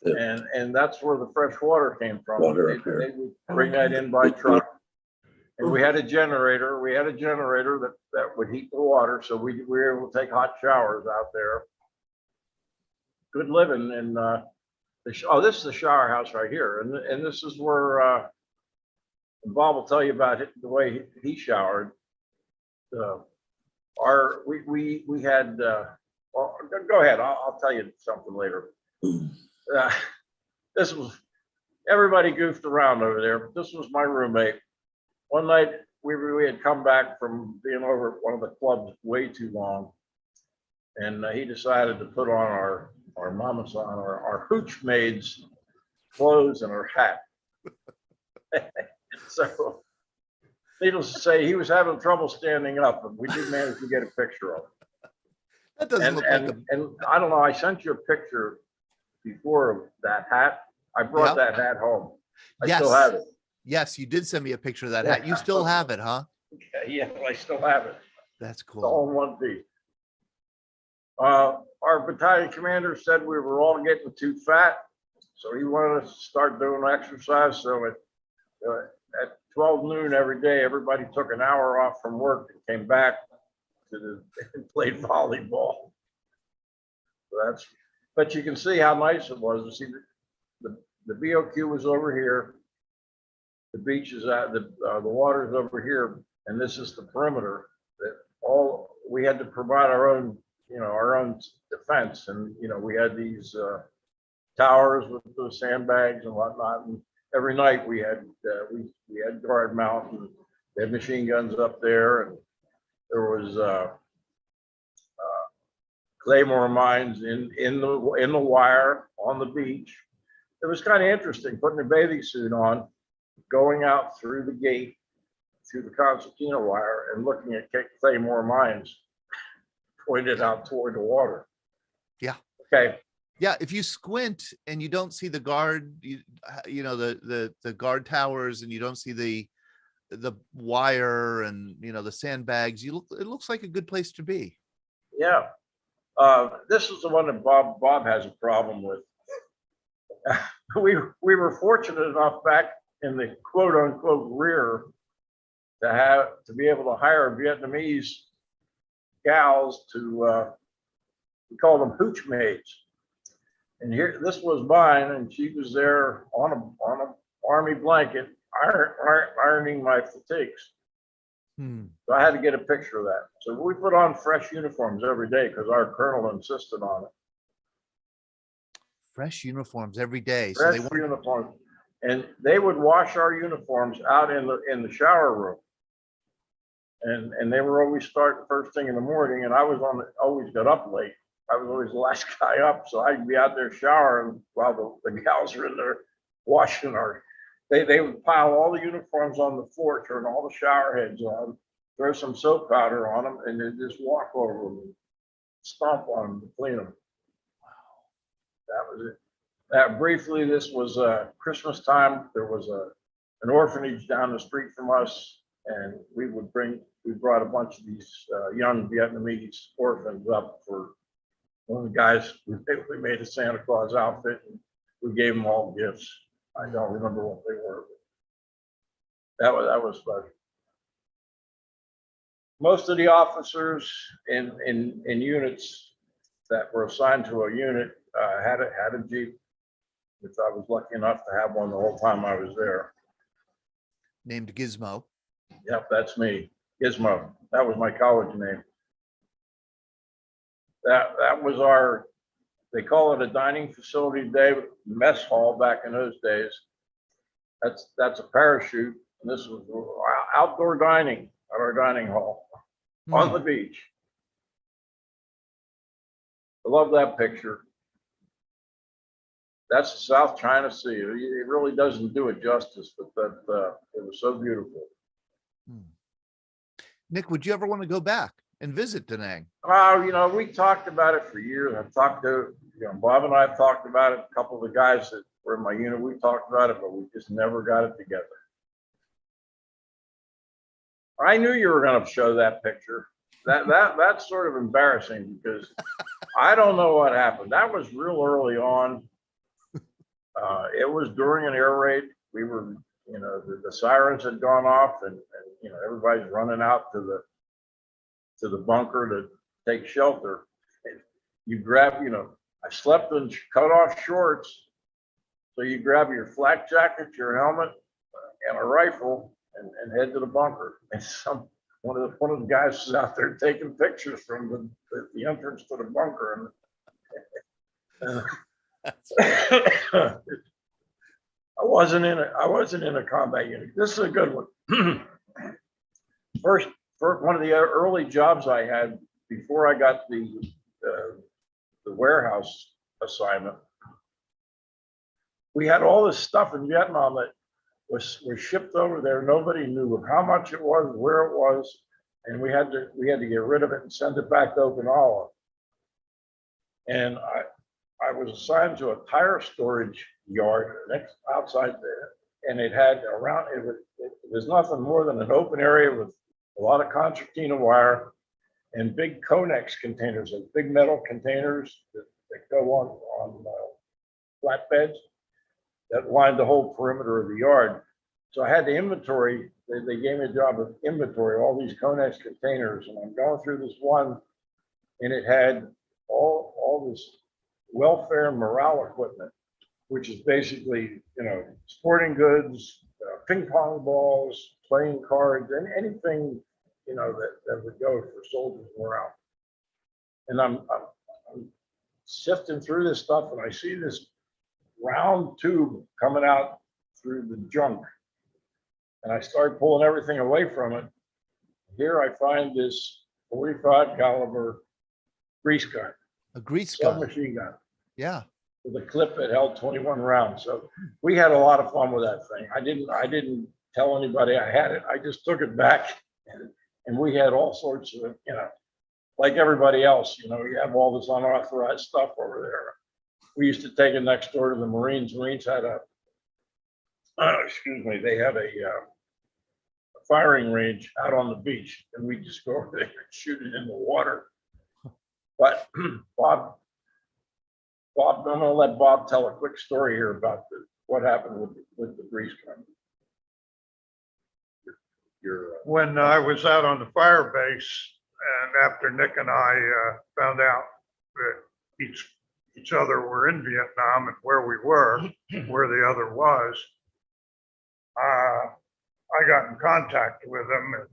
Speaker 5: Yeah.
Speaker 9: And that's where the fresh water came from.
Speaker 5: Water
Speaker 9: They
Speaker 5: up here.
Speaker 9: would bring that in by truck. And we had a generator. We had a generator that would heat the water. So we were able to take hot showers out there. Good living. And this is the shower house right here. And this is where Bob will tell you about the way he showered. We had well, go ahead. I'll tell you something later. This was, everybody goofed around over there, but this was my roommate. One night we had come back from being over at one of the clubs way too long, and he decided to put on our Hooch Maids clothes and her hat. So needless to say, he was having trouble standing up, but we did manage to get a picture of him.
Speaker 1: That doesn't look like a.
Speaker 9: And I don't know, I sent you a picture before of that hat. I brought that hat home. I still have it.
Speaker 1: Yes, you did send me a picture of that hat. You still have it, huh?
Speaker 9: Yeah, I still have it.
Speaker 1: That's
Speaker 9: It's all
Speaker 1: cool.
Speaker 9: in one piece. Our battalion commander said we were all getting too fat, so he wanted us to start doing exercise. So at 12 noon every day, everybody took an hour off from work and came back and played volleyball. So but you can see how nice it was. You see, the BOQ was over here. The beach is at the water's over here, and this is the perimeter. That we had to provide our own, our own defense, and we had these towers with the sandbags and whatnot. And every night we had guard mount, and they had machine guns up there, and there was claymore mines in the wire on the beach. It was kind of interesting putting a bathing suit on, going out through the gate, through the concertina wire, and looking at claymore mines pointed out toward the water.
Speaker 1: Yeah.
Speaker 9: Okay.
Speaker 1: Yeah, if you squint and you don't see the guard, the guard towers, and you don't see the wire and the sandbags, it looks like a good place to be.
Speaker 9: Yeah. This is the one that Bob has a problem with. We were fortunate enough back in the quote unquote rear to be able to hire Vietnamese gals to we call them Hooch Maids. And here, this was mine, and she was there on a army blanket ironing my fatigues. So I had to get a picture of that. So we put on fresh uniforms every day because our colonel insisted on it.
Speaker 1: Fresh uniforms every day. So
Speaker 9: Fresh uniforms, and they would wash our uniforms out in the shower room. And they were always starting first thing in the morning, and I was always got up late. I was always the last guy up, so I'd be out there showering while the gals were in there washing they would pile all the uniforms on the floor, turn all the shower heads on, throw some soap powder on them, and then just walk over them and stomp on them to clean them. Wow. That was it. Briefly, this was Christmas time. There was an orphanage down the street from us, and we brought a bunch of these young Vietnamese orphans up for one of the guys. We made a Santa Claus outfit, and we gave them all gifts. I don't remember what they were. That was fun. Most of the officers in units that were assigned to a unit had a Jeep, which I was lucky enough to have one the whole time I was there.
Speaker 1: Named Gizmo.
Speaker 9: Yep, that's me, Gizmo. That was my college name. That was they call it a dining facility today, mess hall back in those days. That's a parachute, and this was outdoor dining at our dining hall on the beach. I love that picture. That's the South China Sea. It really doesn't do it justice, but it was so beautiful.
Speaker 1: Nick, would you ever want to go back and visit Da Nang?
Speaker 9: We talked about it for years. I've talked to, Bob and I have talked about it. A couple of the guys that were in my unit, we talked about it, but we just never got it together. I knew you were gonna show that picture. That's sort of embarrassing because I don't know what happened. That was real early on. It was during an air raid. We were, the sirens had gone off and everybody's running out to the bunker to take shelter. And you grab, I slept in cut off shorts. So you grab your flak jacket, your helmet, and a rifle and head to the bunker. And one of the guys was out there taking pictures from the entrance to the bunker. And I wasn't in a combat unit. This is a good one. First, one of the early jobs I had before I got the warehouse assignment, we had all this stuff in Vietnam that was shipped over there. Nobody knew how much it was, where it was, and we had to get rid of it and send it back to Okinawa. And I was assigned to a tire storage yard next outside there, and it had around it was nothing more than an open area with a lot of concertina wire and big Conex containers, and big metal containers that go on flatbeds that lined the whole perimeter of the yard. So I had to inventory. They gave me a job of inventory all these Conex containers, and I'm going through this one, and it had all this welfare and morale equipment, which is basically, sporting goods, ping pong balls, playing cards, and anything, that would go for soldiers' morale. And I'm sifting through this stuff, and I see this round tube coming out through the junk. And I start pulling everything away from it. Here I find this 45 caliber grease gun.
Speaker 1: A grease gun.
Speaker 9: Submachine gun.
Speaker 1: Yeah.
Speaker 9: With a clip that held 21 rounds. So we had a lot of fun with that thing. I didn't tell anybody I had it. I just took it back, and we had all sorts of, like everybody else, you have all this unauthorized stuff over there. We used to take it next door to the Marines. Marines had they had a firing range out on the beach, and we just go over there and shoot it in the water. But Bob, I'm gonna let Bob tell a quick story here about what happened with the grease gun.
Speaker 2: When I was out on the fire base, and after Nick and I found out that each other were in Vietnam and where we were, where the other was, I got in contact with him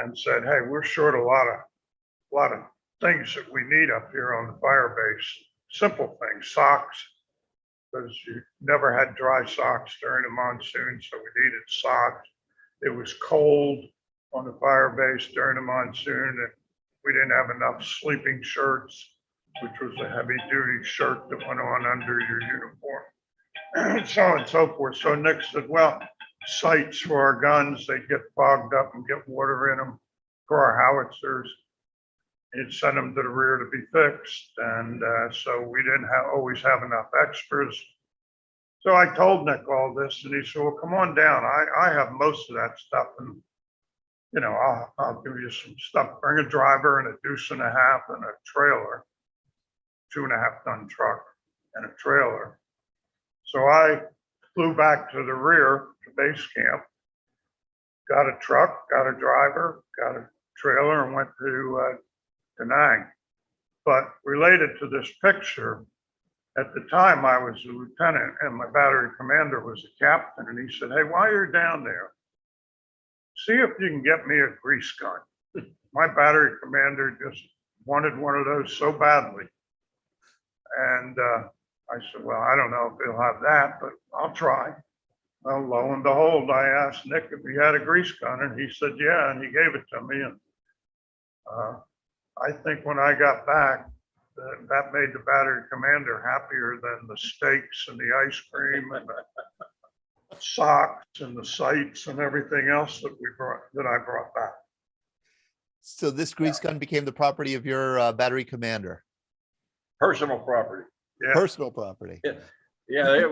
Speaker 2: and said, "Hey, we're short a lot of things that we need up here on the fire base. Simple things, socks, because you never had dry socks during the monsoon, so we needed socks. It was cold on the fire base during the monsoon, and we didn't have enough sleeping shirts, which was a heavy duty shirt that went on under your uniform, so on and so forth." So Nick said, "Well, sights for our guns, they'd get fogged up and get water in them for our howitzers. He'd send them to the rear to be fixed." And so we didn't always have enough extras. So I told Nick all this, and he said, "Well, come on down. I have most of that stuff, and I'll give you some stuff. Bring a driver and a deuce and a half and a trailer, 2.5 ton truck and a trailer." So I flew back to the rear to base camp, got a truck, got a driver, got a trailer, and went to Danang. But related to this picture, at the time I was a lieutenant and my battery commander was a captain, and he said, "Hey, while you're down there, see if you can get me a grease gun." My battery commander just wanted one of those so badly. And I said, "Well, I don't know if he'll have that, but I'll try." Well, lo and behold, I asked Nick if he had a grease gun, and he said, "Yeah," and he gave it to me. And I think when I got back, that made the battery commander happier than the steaks and the ice cream and the socks and the sights and everything else that I brought back.
Speaker 1: So this grease gun became the property of your battery commander.
Speaker 9: Personal property.
Speaker 2: Yeah.
Speaker 1: Personal property.
Speaker 9: Yeah, there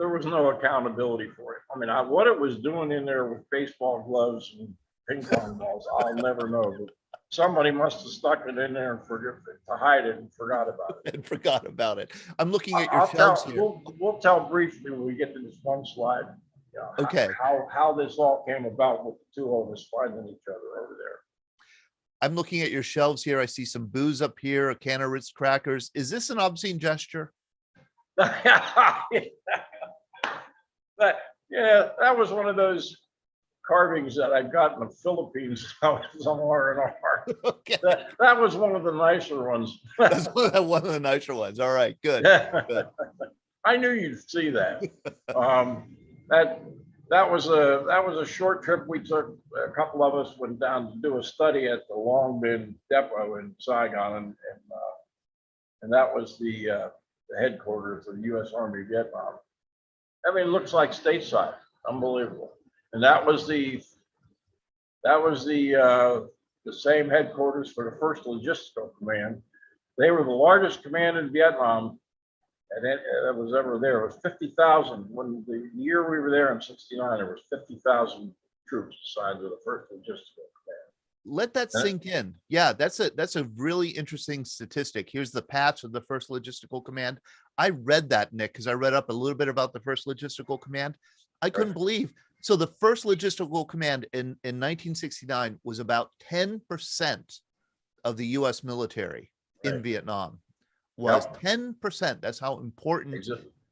Speaker 9: was no accountability for it. I mean, what it was doing in there with baseball gloves and ping pong balls, I'll never know. But somebody must have stuck it in there and forgot to hide it and forgot about it.
Speaker 1: And forgot about it. I'm looking at your
Speaker 9: I'll
Speaker 1: shelves
Speaker 9: tell,
Speaker 1: here.
Speaker 9: we'll tell briefly when we get to this one slide.
Speaker 1: Okay.
Speaker 9: How this all came about with the two of us finding each other over there.
Speaker 1: I'm looking at your shelves here. I see some booze up here, a can of Ritz crackers. Is this an obscene gesture?
Speaker 9: But yeah, that was one of those carvings that I got in the Philippines somewhere in our heart.
Speaker 1: Okay.
Speaker 9: That was one of the nicer ones.
Speaker 1: That's one of the nicer ones. All right, good. Good.
Speaker 9: I knew you'd see that. That was a short trip we took. A couple of us went down to do a study at the Long Bin Depot in Saigon, and that was the headquarters of the U.S. Army Vietnam. I mean, it looks like stateside, unbelievable. And that was the same headquarters for the 1st Logistical Command. They were the largest command in Vietnam, and it was ever there. It was 50,000. When the year we were there in '69, there was 50,000 troops assigned to the 1st Logistical Command.
Speaker 1: Let that sink in. Yeah, that's a really interesting statistic. Here's the patch of the 1st Logistical Command. I read that, Nick, because I read up a little bit about the 1st Logistical Command. I couldn't believe. So the 1st Logistical Command in 1969 was about 10% of the U.S. military in Vietnam. Was 10%. That's how important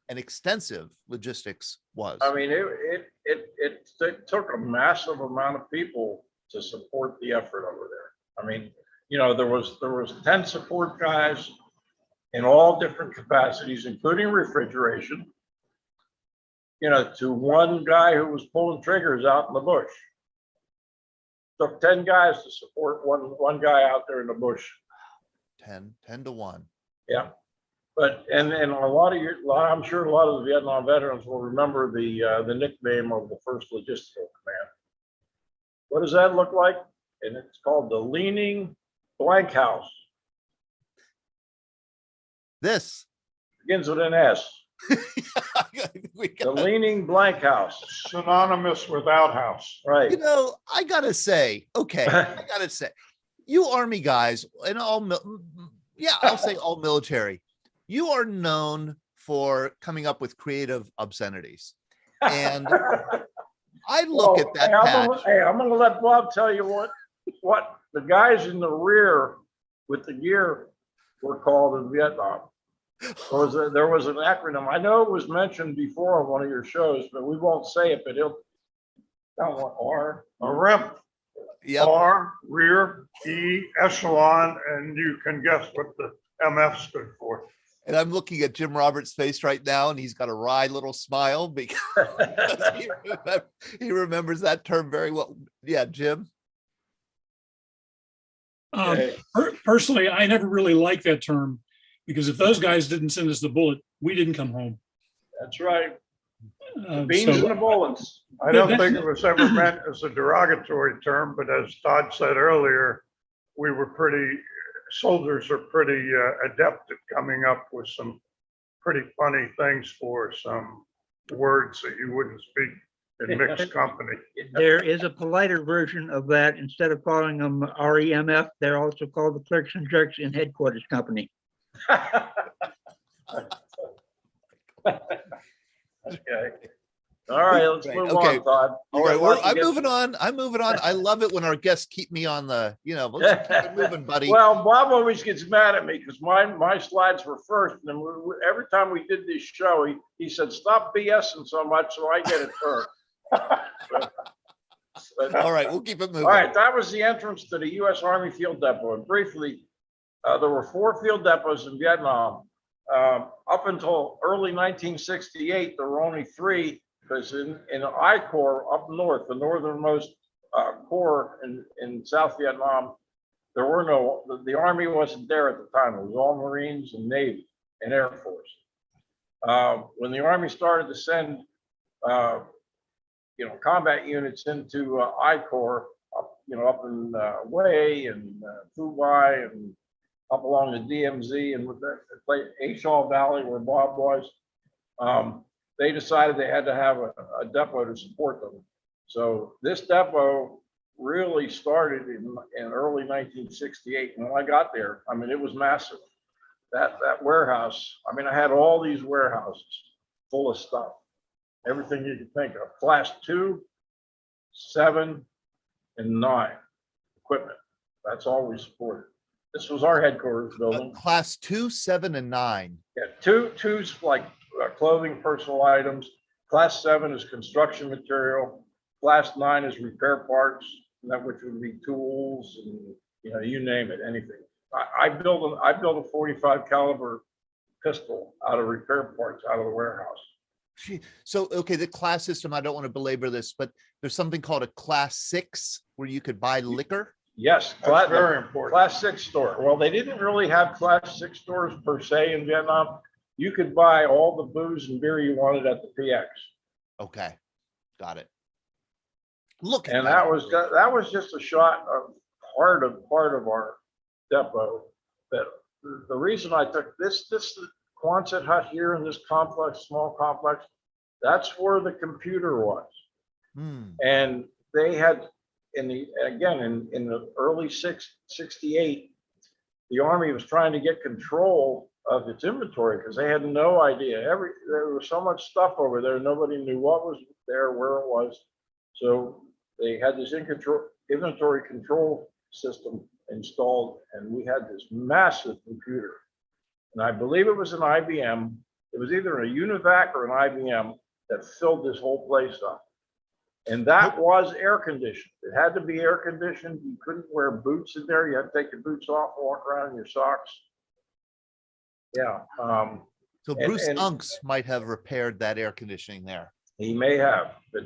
Speaker 1: and extensive logistics was.
Speaker 9: I mean, it took a massive amount of people to support the effort over there. I mean, you know, there was 10 support guys in all different capacities, including refrigeration, you know, to one guy who was pulling triggers out in the bush. Took 10 guys to support one guy out there in the bush.
Speaker 1: 10 to 1.
Speaker 9: Yeah. But and I'm sure a lot of the Vietnam veterans will remember the nickname of the 1st Logistical Command. What does that look like? And it's called the Leaning Blank House.
Speaker 1: This
Speaker 9: Begins with an S. The Leaning Blank House.
Speaker 2: Synonymous with outhouse.
Speaker 9: Right.
Speaker 1: You know, I gotta say, you Army guys and I'll say all military, you are known for coming up with creative obscenities. And I look at that patch.
Speaker 9: I'm gonna let Bob tell you what the guys in the rear with the gear were called in Vietnam. There was an acronym. I know it was mentioned before on one of your shows, but we won't say it. But R.
Speaker 2: A REMP.
Speaker 1: Yep.
Speaker 2: R, rear, E, echelon, and you can guess what the MF stood for.
Speaker 1: And I'm looking at Jim Roberts' face right now, and he's got a wry little smile because he remembers that term very well. Yeah, Jim?
Speaker 10: Personally, I never really liked that term because if those guys didn't send us the bullet, we didn't come home.
Speaker 9: That's right. Beans and the bullets.
Speaker 2: I don't think it was ever meant as a derogatory term, but as Todd said earlier, soldiers are pretty adept at coming up with some pretty funny things for some words that you wouldn't speak in mixed company.
Speaker 11: There is a politer version of that. Instead of calling them REMF, they're also called the Clerks and Jerks in Headquarters Company.
Speaker 9: Okay. All right, let's move on, Todd.
Speaker 1: All right, I'm moving on. I love it when our guests keep me on the, let's keep it moving, buddy.
Speaker 9: Well, Bob always gets mad at me because my slides were first, and then every time we did this show, he said, "Stop BSing so much," so I get it first.
Speaker 1: All right, we'll keep it moving.
Speaker 9: All right, that was the entrance to the U.S. Army Field Depot, and briefly, there were 4 field depots in Vietnam. Up until early 1968, there were only 3, because in I Corps up north, the northernmost corps in South Vietnam, there were the Army wasn't there at the time. It was all Marines and Navy and Air Force. When the Army started to send, combat units into I Corps, up in Hue and Phu Bai and up along the DMZ and with the Shaw Valley where Bob was, They decided they had to have a depot to support them. So this depot really started in early 1968. And when I got there, I mean, it was massive. That warehouse, I mean, I had all these warehouses full of stuff, everything you could think of, class 2, 7, and 9 equipment. That's all we supported. This was our headquarters building.
Speaker 1: Class 2, 7, and 9.
Speaker 9: Yeah, two's like clothing, personal items. Class 7 is construction material. Class 9 is repair parts, that which would be tools and, you know, you name it, anything. I built a 45 caliber pistol out of repair parts out of the warehouse.
Speaker 1: So, okay, the class system, I don't want to belabor this, but there's something called a class 6 where you could buy liquor.
Speaker 9: Yes,
Speaker 2: That's very important.
Speaker 9: Class 6 store. Well, they didn't really have class 6 stores per se in Vietnam. You could buy all the booze and beer you wanted at the PX.
Speaker 1: Okay, got it. Look at
Speaker 9: And that was just a shot of part of our depot. That the reason I took this Quonset hut here in this complex, small complex, that's where the computer was. And they had in the early 68, the Army was trying to get control of its inventory because they had no idea. There was so much stuff over there, nobody knew what was there, where it was. So they had this inventory control system installed, and we had this massive computer. And I believe it was an IBM. It was either a UNIVAC or an IBM that filled this whole place up. And that was air conditioned. It had to be air conditioned. You couldn't wear boots in there. You had to take your boots off, walk around in your socks. Yeah.
Speaker 1: So Bruce Unks might have repaired that air conditioning there.
Speaker 9: He may have, but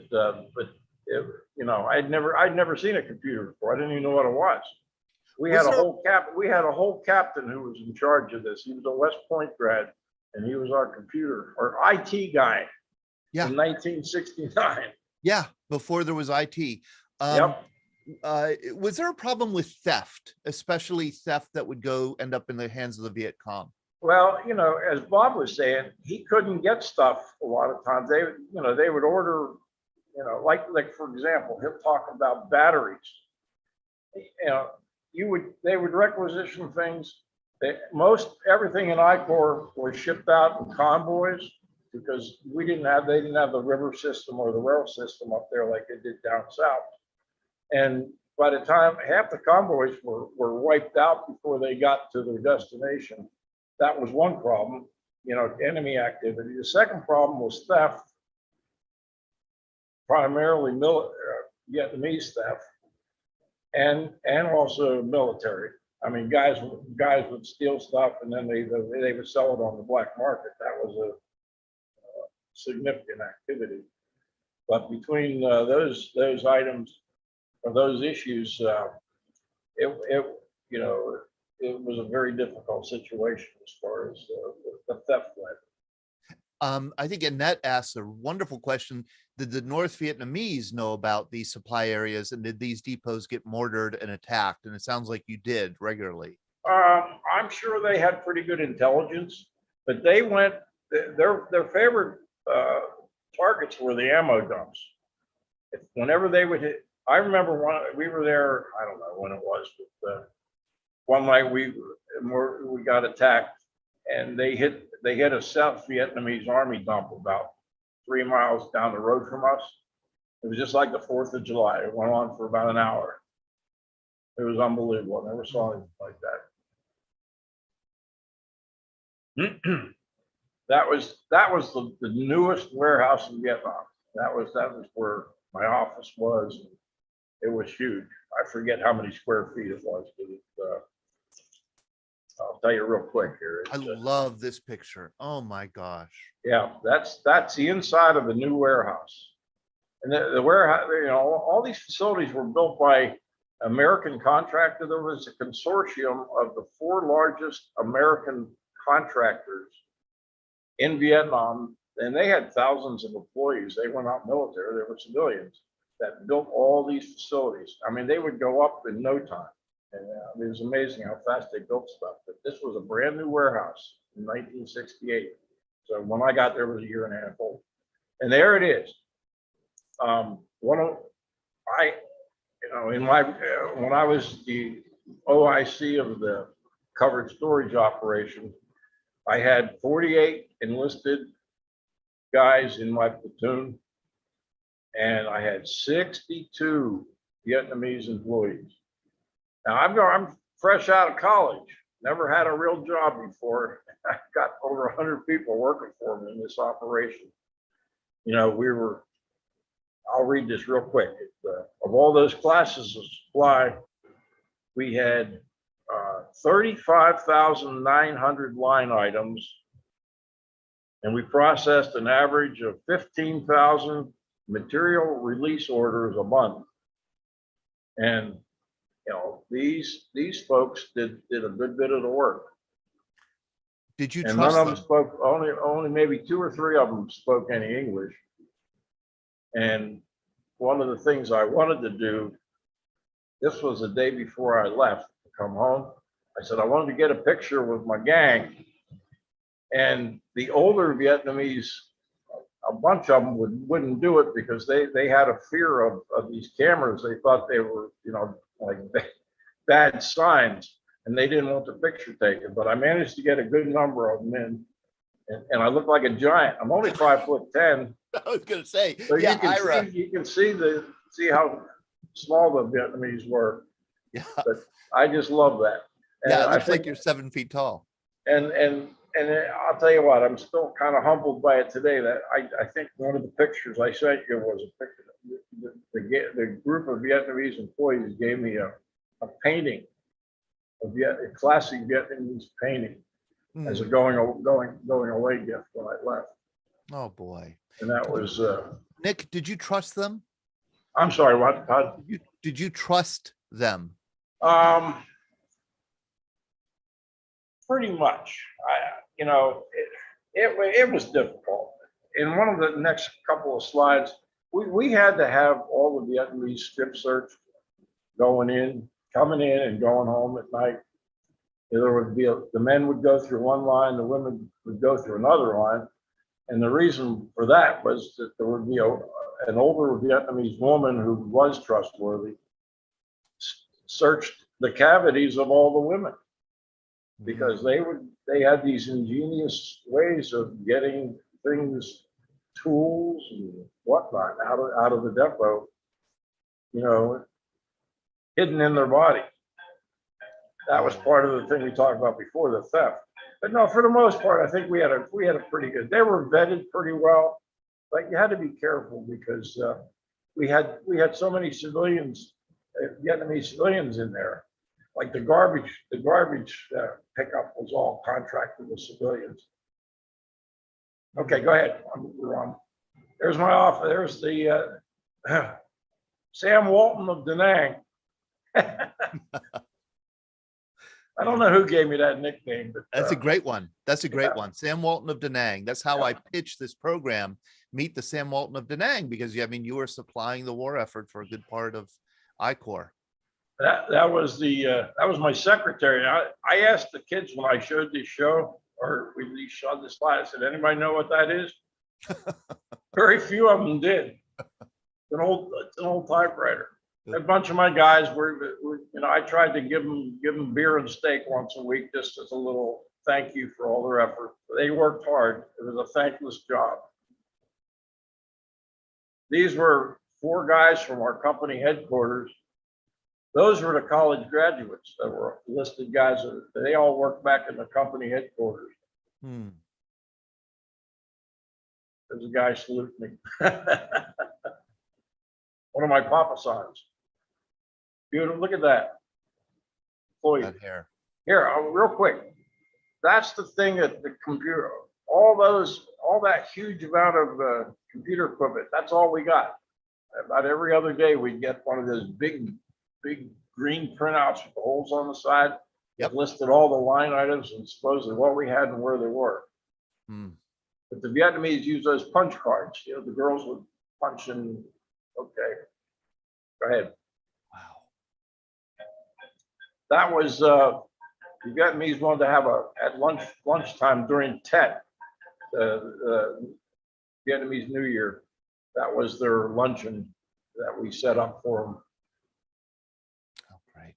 Speaker 9: it, you know, I'd never seen a computer before. I didn't even know what it was. We had a whole captain who was in charge of this. He was a West Point grad, and he was our computer or IT guy.
Speaker 1: Yeah.
Speaker 9: In 1969.
Speaker 1: Yeah, before there was IT.
Speaker 9: Yep.
Speaker 1: Was there a problem with theft, especially theft that would end up in the hands of the Viet Cong?
Speaker 9: Well, you know, as Bob was saying, he couldn't get stuff a lot of times. They would order, you know, like for example, he'll talk about batteries. You know, they would requisition things. Everything in I-Corps was shipped out in convoys because they didn't have the river system or the rail system up there like they did down south. And by the time half the convoys were wiped out before they got to their destination, that was one problem, you know, enemy activity. The second problem was theft, primarily Vietnamese theft, and also military. I mean, guys would steal stuff and then they would sell it on the black market. That was a significant activity. But between those items or those issues, it was a very difficult situation as far as the theft went.
Speaker 1: I think Annette asked a wonderful question. Did the North Vietnamese know about these supply areas, and did these depots get mortared and attacked? And it sounds like you did regularly.
Speaker 9: I'm sure they had pretty good intelligence, but they went, their favorite targets were the ammo dumps. Whenever they would hit, I remember we were there, I don't know when it was, but one night we got attacked, and they hit a South Vietnamese army dump about 3 miles down the road from us. It was just like the 4th of July. It went on for about an hour. It was unbelievable. I never saw anything like that. That was the newest warehouse in Vietnam. That was where my office was. It was huge. I forget how many square feet it was, but I'll tell you real quick here.
Speaker 1: I love this picture. Oh my gosh.
Speaker 9: Yeah, that's the inside of the new warehouse. And the warehouse, you know, all these facilities were built by American contractor. There was a consortium of the 4 largest American contractors in Vietnam, and they had thousands of employees. They were not military, they were civilians that built all these facilities. I mean, they would go up in no time. And it was amazing how fast they built stuff. But this was a brand new warehouse in 1968. So when I got there, it was a year and a half old. And there it is. One of, in my, when I was the OIC of the covered storage operation, I had 48 enlisted guys in my platoon, and I had 62 Vietnamese employees. Now I'm fresh out of college, never had a real job before. I got over 100 people working for me in this operation. I'll read this real quick. Of all those classes of supply, we had 35,900 line items, and we processed an average of 15,000 material release orders a month. And these folks did a good bit of the work.
Speaker 1: Did you
Speaker 9: And
Speaker 1: trust
Speaker 9: none of
Speaker 1: them?
Speaker 9: them spoke, only maybe 2 or 3 of them spoke any English. And one of the things I wanted to do, this was the day before I left to come home. I said, I wanted to get a picture with my gang. And the older Vietnamese, a bunch of them wouldn't do it because they had a fear of these cameras. They thought they were, like bad signs, and they didn't want the picture taken. But I managed to get a good number of them in, and I look like a giant. I'm only 5'10".
Speaker 1: I was going to say,
Speaker 9: So
Speaker 1: yeah,
Speaker 9: you can
Speaker 1: Ira.
Speaker 9: see how small the Vietnamese were.
Speaker 1: Yeah,
Speaker 9: But I just love that. And
Speaker 1: yeah, it
Speaker 9: I
Speaker 1: looks
Speaker 9: think,
Speaker 1: like you're 7 feet tall.
Speaker 9: and I'll tell you what, I'm still kind of humbled by it today. That I think one of the pictures I sent you was a picture. The group of Vietnamese employees gave me a painting, a classic Vietnamese painting, as a going away gift when I left.
Speaker 1: Oh boy.
Speaker 9: And that was
Speaker 1: Nick, did you trust them?
Speaker 9: I'm sorry, what, Todd?
Speaker 1: Did you trust them?
Speaker 9: Pretty much. It was difficult. In one of the next couple of slides, we had to have all the Vietnamese strip search coming in and going home at night. There would be the men would go through one line, the women would go through another line. And the reason for that was that there would be an older Vietnamese woman who was trustworthy, searched the cavities of all the women, because they had these ingenious ways of getting things, tools and whatnot out of the depot, hidden in their body. That was part of the thing we talked about before, the theft. But no, for the most part, I think we had a pretty good. They were vetted pretty well, but you had to be careful because we had so many civilians, Vietnamese civilians in there. Like the garbage pickup was all contracted with civilians. Okay, go ahead. We're on. There's my office. There's the Sam Walton of Danang. I don't know who gave me that nickname, but
Speaker 1: That's a great one. That's a great
Speaker 9: yeah.
Speaker 1: one. Sam Walton of Danang. That's how I pitched this program. Meet the Sam Walton of Danang, because you were supplying the war effort for a good part of I Corps.
Speaker 9: That was my secretary. I asked the kids when I showed this show, or we showed this slide, I said, anybody know what that is? Very few of them did. It's an old typewriter. A bunch of my guys were I tried to give them beer and steak once a week, just as a little thank you for all their effort. They worked hard. It was a thankless job. These were 4 guys from our company headquarters. Those were the college graduates that were listed guys. They all worked back in the company headquarters. There's a guy saluting me. One of my papa sons. Beautiful. Look at that.
Speaker 1: That hair.
Speaker 9: Here, real quick. That's the thing that the computer, all that huge amount of computer equipment, that's all we got. About every other day, we'd get one of those big green printouts with the holes on the side.
Speaker 1: Yep.
Speaker 9: That listed all the line items and supposedly what we had and where they were. But the Vietnamese use those punch cards. The girls would punch in. Okay, go ahead.
Speaker 1: Wow.
Speaker 9: That was the Vietnamese wanted to have at lunchtime during Tet. Vietnamese New Year. That was their luncheon that we set up for them.
Speaker 1: Oh, right.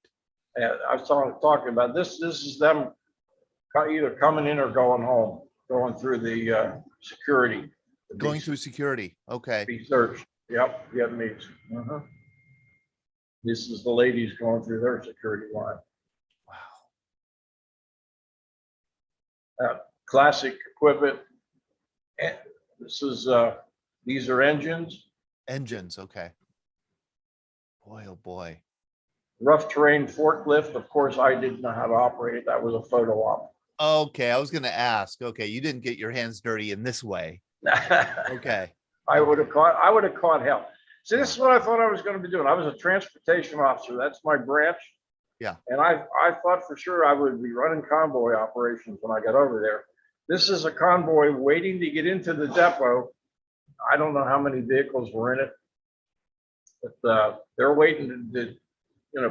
Speaker 9: And I was talking about this. This is them either coming in or going home, going through the security.
Speaker 1: Going through security. Okay.
Speaker 9: Be searched. Yep, Vietnamese. This is the ladies going through their security line.
Speaker 1: Wow.
Speaker 9: Classic equipment. And this is these are engines.
Speaker 1: Engines. Okay. Boy, oh boy.
Speaker 9: Rough terrain forklift. Of course, I didn't know how to operate it. That was a photo op.
Speaker 1: Okay, I was going to ask. Okay, you didn't get your hands dirty in this way. Okay.
Speaker 9: I would have caught hell. See, this is what I thought I was going to be doing. I was a transportation officer. That's my branch.
Speaker 1: Yeah.
Speaker 9: And I thought for sure I would be running convoy operations when I got over there. This is a convoy waiting to get into the depot. I don't know how many vehicles were in it, but they're waiting to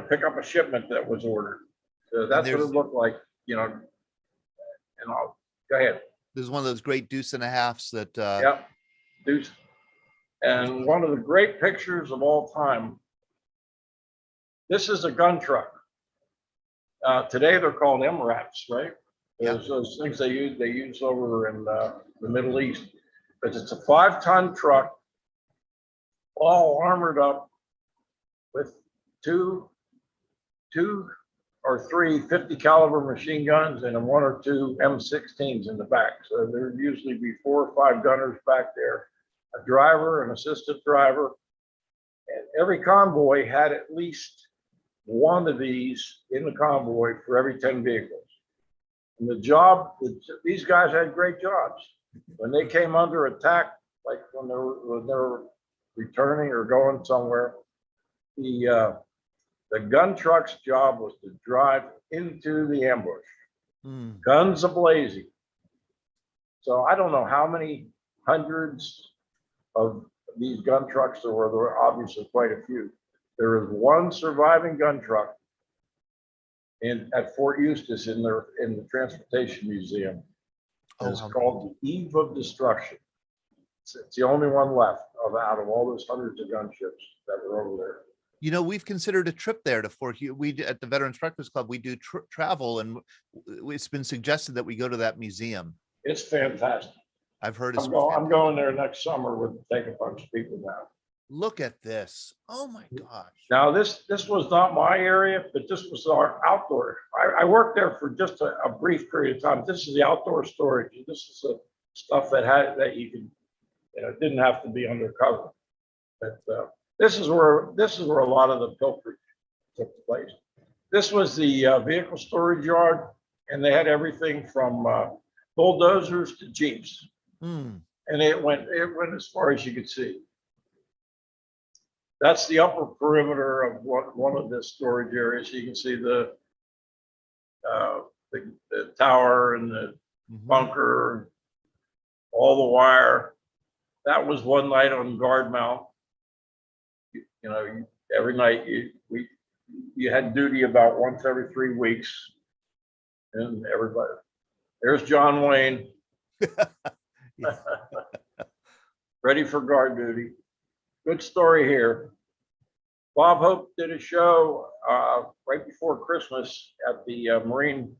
Speaker 9: pick up a shipment that was ordered. So that's what it looked like, And I'll go ahead.
Speaker 1: This is one of those great deuce and a halves that.
Speaker 9: Yep, deuce. And one of the great pictures of all time. This is a gun truck. Today they're called MRAPs, right? There's those things they use over in the Middle East. But it's a 5-ton truck, all armored up with two or three 50 caliber machine guns and 1 or 2 M16s in the back. So there'd usually be 4 or 5 gunners back there, a driver, an assistant driver, and every convoy had at least one of these in the convoy for every 10 vehicles. And these guys had great jobs. When they came under attack, like when they were returning or going somewhere, the gun truck's job was to drive into the ambush, guns ablazing. So I don't know how many hundreds of these gun trucks there were. There were obviously quite a few. There is one surviving gun truck at Fort Eustis in the Transportation Museum. It's called the Eve of Destruction. It's the only one left out of all those hundreds of gunships that were over there.
Speaker 1: We've considered a trip there to Fort Hughes. We at the Veterans Breakfast Club, we do travel, and it's been suggested that we go to that museum.
Speaker 9: It's fantastic.
Speaker 1: I've heard it's.
Speaker 9: I'm going there next summer with take a bunch of people now.
Speaker 1: Look at this! Oh my gosh!
Speaker 9: Now this was not my area, but this was our outdoor. I worked there for just a brief period of time. This is the outdoor storage. This is the stuff that you could, didn't have to be undercover. But this is where a lot of the pilferage took place. This was the vehicle storage yard, and they had everything from bulldozers to Jeeps, and it went as far as you could see. That's the upper perimeter of one of the storage areas. You can see the tower and the bunker, all the wire. That was one night on guard mount. Every night you had duty about once every 3 weeks, and everybody. There's John Wayne, ready for guard duty. Good story here. Bob Hope did a show right before Christmas at the Marine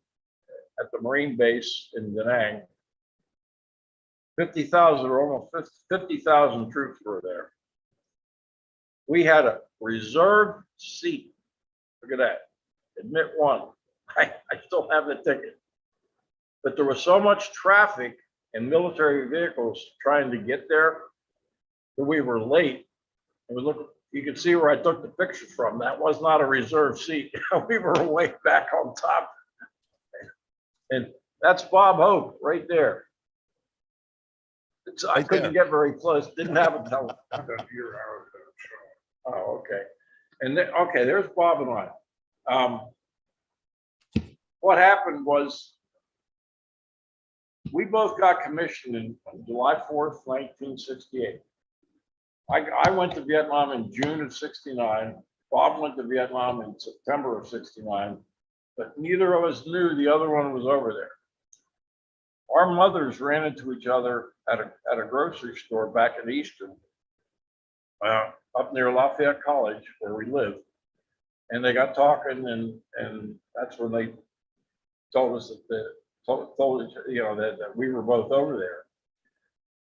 Speaker 9: base in Danang. 50,000 or almost 50,000 troops were there. We had a reserved seat. Look at that. Admit one. I still have the ticket. But there was so much traffic and military vehicles trying to get there that we were late. And you can see where I took the pictures from. That was not a reserved seat. We were way back on top. And that's Bob Hope right there. I couldn't get very close. Didn't have a telephone. Oh, okay. And there's Bob and I. What happened was we both got commissioned in July 4th, 1968. I went to Vietnam in June of 69. Bob went to Vietnam in September of 69, but neither of us knew the other one was over there. Our mothers ran into each other at a grocery store back in Easton, up near Lafayette College, where we live. And they got talking, and that's when they told us told us, you know, that we were both over there.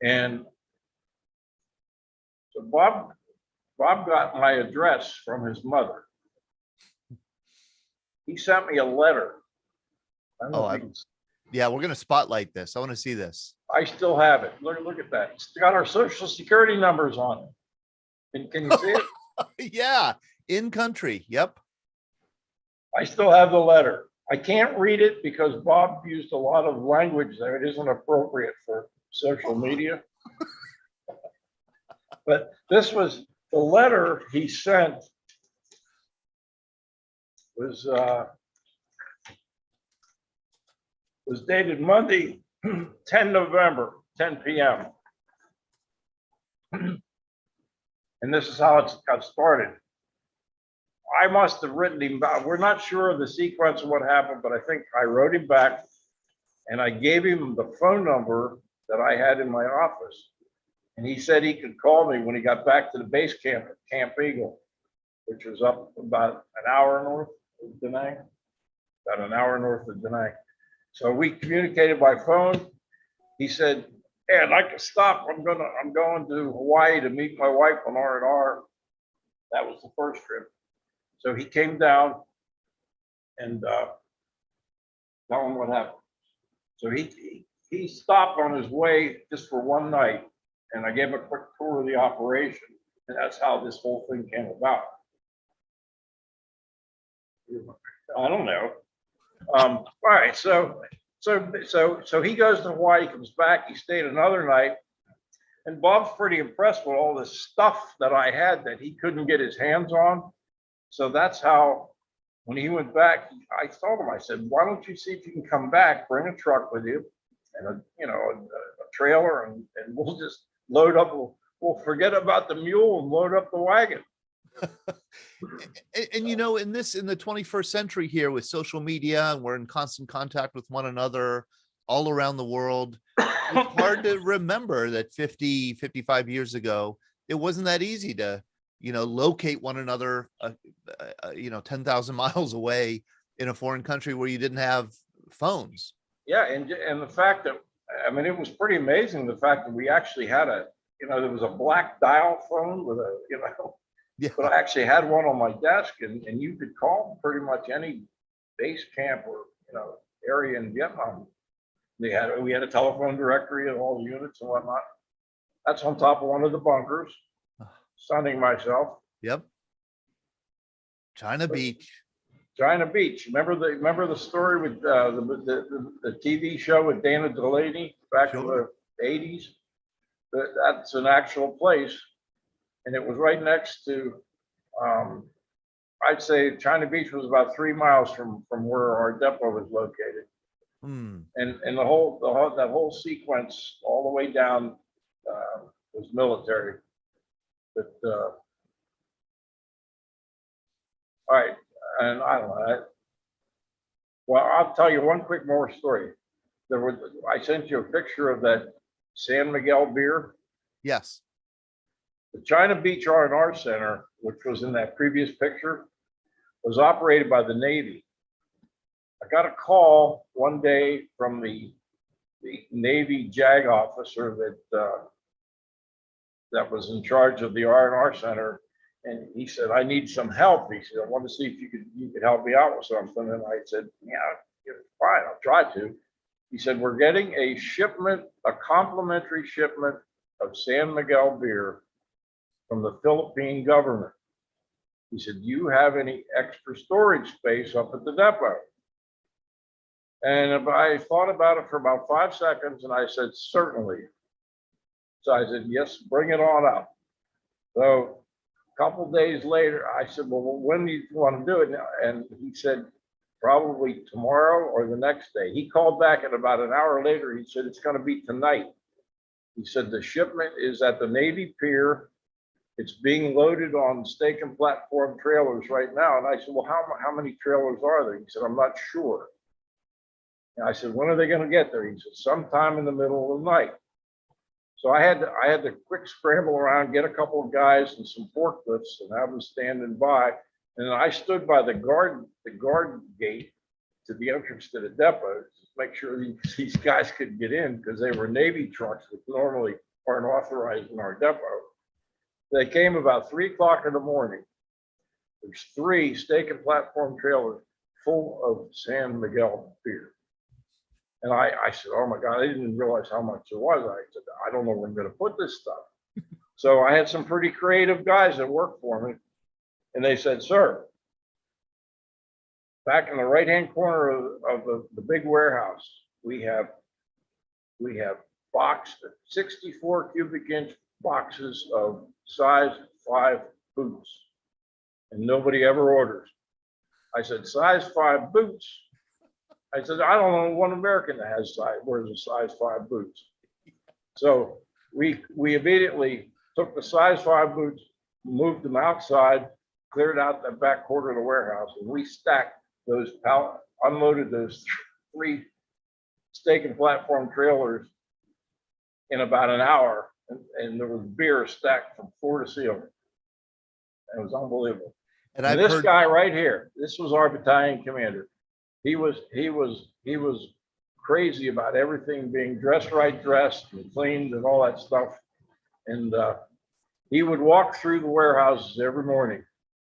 Speaker 9: And so Bob got my address from his mother. He sent me a letter. I don't know if you can-
Speaker 1: Yeah, we're gonna spotlight this. I want to see this.
Speaker 9: I still have it. Look at that. It's got our social security numbers on it. Can you see it?
Speaker 1: Yeah, in country. Yep.
Speaker 9: I still have the letter. I can't read it because Bob used a lot of language that isn't appropriate for social media. But this was the letter he sent was dated Monday, 10 November, 10 p.m. And this is how it got started. I must have written him back. We're not sure of the sequence of what happened, but I think I wrote him back and I gave him the phone number that I had in my office. And he said he could call me when he got back to the base camp at Camp Eagle, which was up about an hour north of Danang, about an hour north of Danang. So we communicated by phone. He said, "Hey, I'd like to stop. I'm going to Hawaii to meet my wife on R&R." That was the first trip. So he came down and tell him what happened. So he stopped on his way just for one night, and I gave him a quick tour of the operation, and that's how this whole thing came about. I don't know. All right, so he goes to Hawaii, comes back, he stayed another night, and Bob's pretty impressed with all this stuff that I had that he couldn't get his hands on. So that's how, when he went back, I told him, I said, "Why don't you see if you can come back, bring a truck with you and a trailer, and we'll just load up, we'll forget about the mule and load up the wagon."
Speaker 1: And you know, in the 21st century here with social media, and we're in constant contact with one another all around the world, it's hard to remember that 50, 55 years ago, it wasn't that easy to, locate one another, 10,000 miles away in a foreign country where you didn't have phones.
Speaker 9: Yeah, and the fact that, I mean, it was pretty amazing, the fact that we actually had there was a black dial phone with a,
Speaker 1: Yeah.
Speaker 9: but I actually had one on my desk, and you could call pretty much any base camp or, area in Vietnam. We had a telephone directory of all the units and whatnot. That's on top of one of the bunkers, sunning myself.
Speaker 1: Yep. China Beach.
Speaker 9: China Beach. Remember the story with the TV show with Dana Delaney back in the 80s? That's an actual place, and it was right next to. I'd say China Beach was about 3 miles from where our depot was located, and that whole sequence all the way down was military. But all right. And I don't know. Well, I'll tell you one quick more story. I sent you a picture of that San Miguel beer.
Speaker 1: Yes.
Speaker 9: The China Beach R&R Center, which was in that previous picture, was operated by the Navy. I got a call one day from the Navy JAG officer that was in charge of the R&R Center. And he said, "I need some help." He said, "I want to see if you could help me out with something." And I said, "Yeah, fine, I'll try to." He said, "We're getting a complimentary shipment of San Miguel beer from the Philippine government." He said, "Do you have any extra storage space up at the depot?" And I thought about it for about 5 seconds, and I said, "Certainly." So I said, "Yes, bring it on up." So a couple days later, I said, "Well, when do you want to do it now?" And he said, "Probably tomorrow or the next day." He called back, and about an hour later, he said, "It's going to be tonight." He said, "The shipment is at the Navy Pier. It's being loaded on stake and platform trailers right now." And I said, "Well, how many trailers are there?" He said, "I'm not sure." And I said, when are they gonna get there? He said, sometime in the middle of the night. So I had to quick scramble around, get a couple of guys and some forklifts and have them standing by. And then I stood by the guard gate to the entrance to the depot to make sure these guys could get in because they were Navy trucks that normally aren't authorized in our depot. They came about 3 o'clock in the morning. There's 3 stake and platform trailers full of San Miguel beer. And I said, oh my God, I didn't realize how much it was. I said, I don't know where I'm going to put this stuff. So I had some pretty creative guys that worked for me. And they said, sir, back in the right-hand corner of the big warehouse, we have boxed 64 cubic inch boxes of size 5 boots. And nobody ever orders. I said, size 5 boots? I said, I don't know one American that wears a size 5 boots. So we immediately took the size 5 boots, moved them outside, cleared out the back quarter of the warehouse, and we stacked those unloaded those 3 stake and platform trailers in about an hour, and there was beer stacked from floor to ceiling. It was unbelievable. And this guy right here, this was our battalion commander. He was crazy about everything being dressed and cleaned and all that stuff. And he would walk through the warehouses every morning,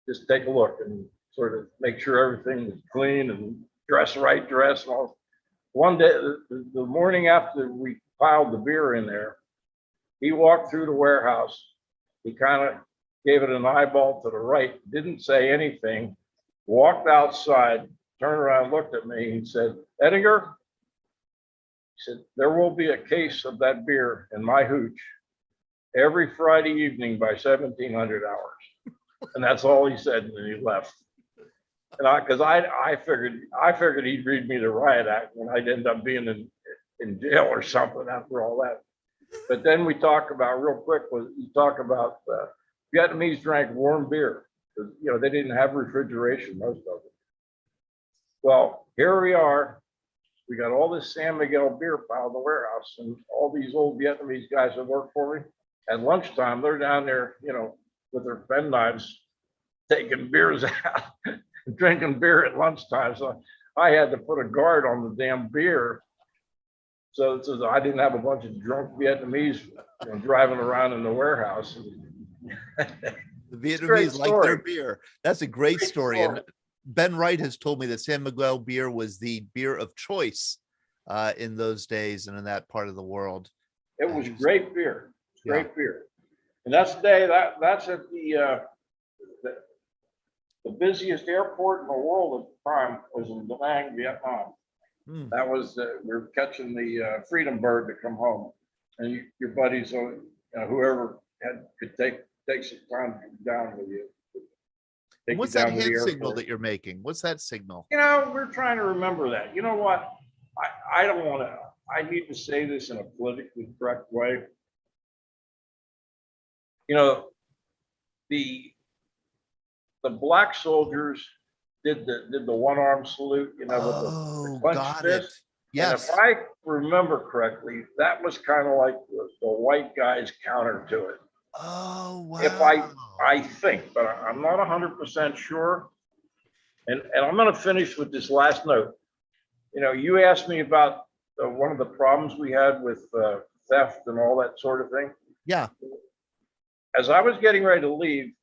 Speaker 9: just take a look and sort of make sure everything was clean and dress and all. One day, the morning after we piled the beer in there, he walked through the warehouse. He kind of gave it an eyeball to the right, didn't say anything, walked outside, turned around, looked at me and said, Edinger, he said, there will be a case of that beer in my hooch every Friday evening by 1700 hours. And that's all he said, and then he left. And because I figured he'd read me the riot act and I'd end up being in jail or something after all that. But then we talk about real quick, Vietnamese drank warm beer because they didn't have refrigeration, most of them. Well, here we are. We got all this San Miguel beer piled in the warehouse, and all these old Vietnamese guys that work for me. At lunchtime, they're down there, with their pen knives, taking beers out, drinking beer at lunchtime. So I had to put a guard on the damn beer, so I didn't have a bunch of drunk Vietnamese driving around in the warehouse.
Speaker 1: The Vietnamese like their beer. That's a great story. And Ben Wright has told me that San Miguel beer was the beer of choice in those days and in that part of the world.
Speaker 9: It was great beer. Great beer. And that's the day that's at the busiest airport in the world at the time was in Da Nang, Vietnam. That was we were catching the Freedom Bird to come home, and your buddies, whoever could take some time to come down with you.
Speaker 1: What's that hand signal that you're making? What's that signal?
Speaker 9: We're trying to remember that. You know what? I don't want to. I need to say this in a politically correct way. The black soldiers did the one-arm salute, with the clenched fist.
Speaker 1: Yes.
Speaker 9: And if I remember correctly, that was kind of like the white guy's counter to it.
Speaker 1: Oh, wow.
Speaker 9: If I think, but I'm not 100% sure. And I'm going to finish with this last note. You asked me about one of the problems we had with theft and all that sort of thing.
Speaker 1: Yeah.
Speaker 9: As I was getting ready to leave,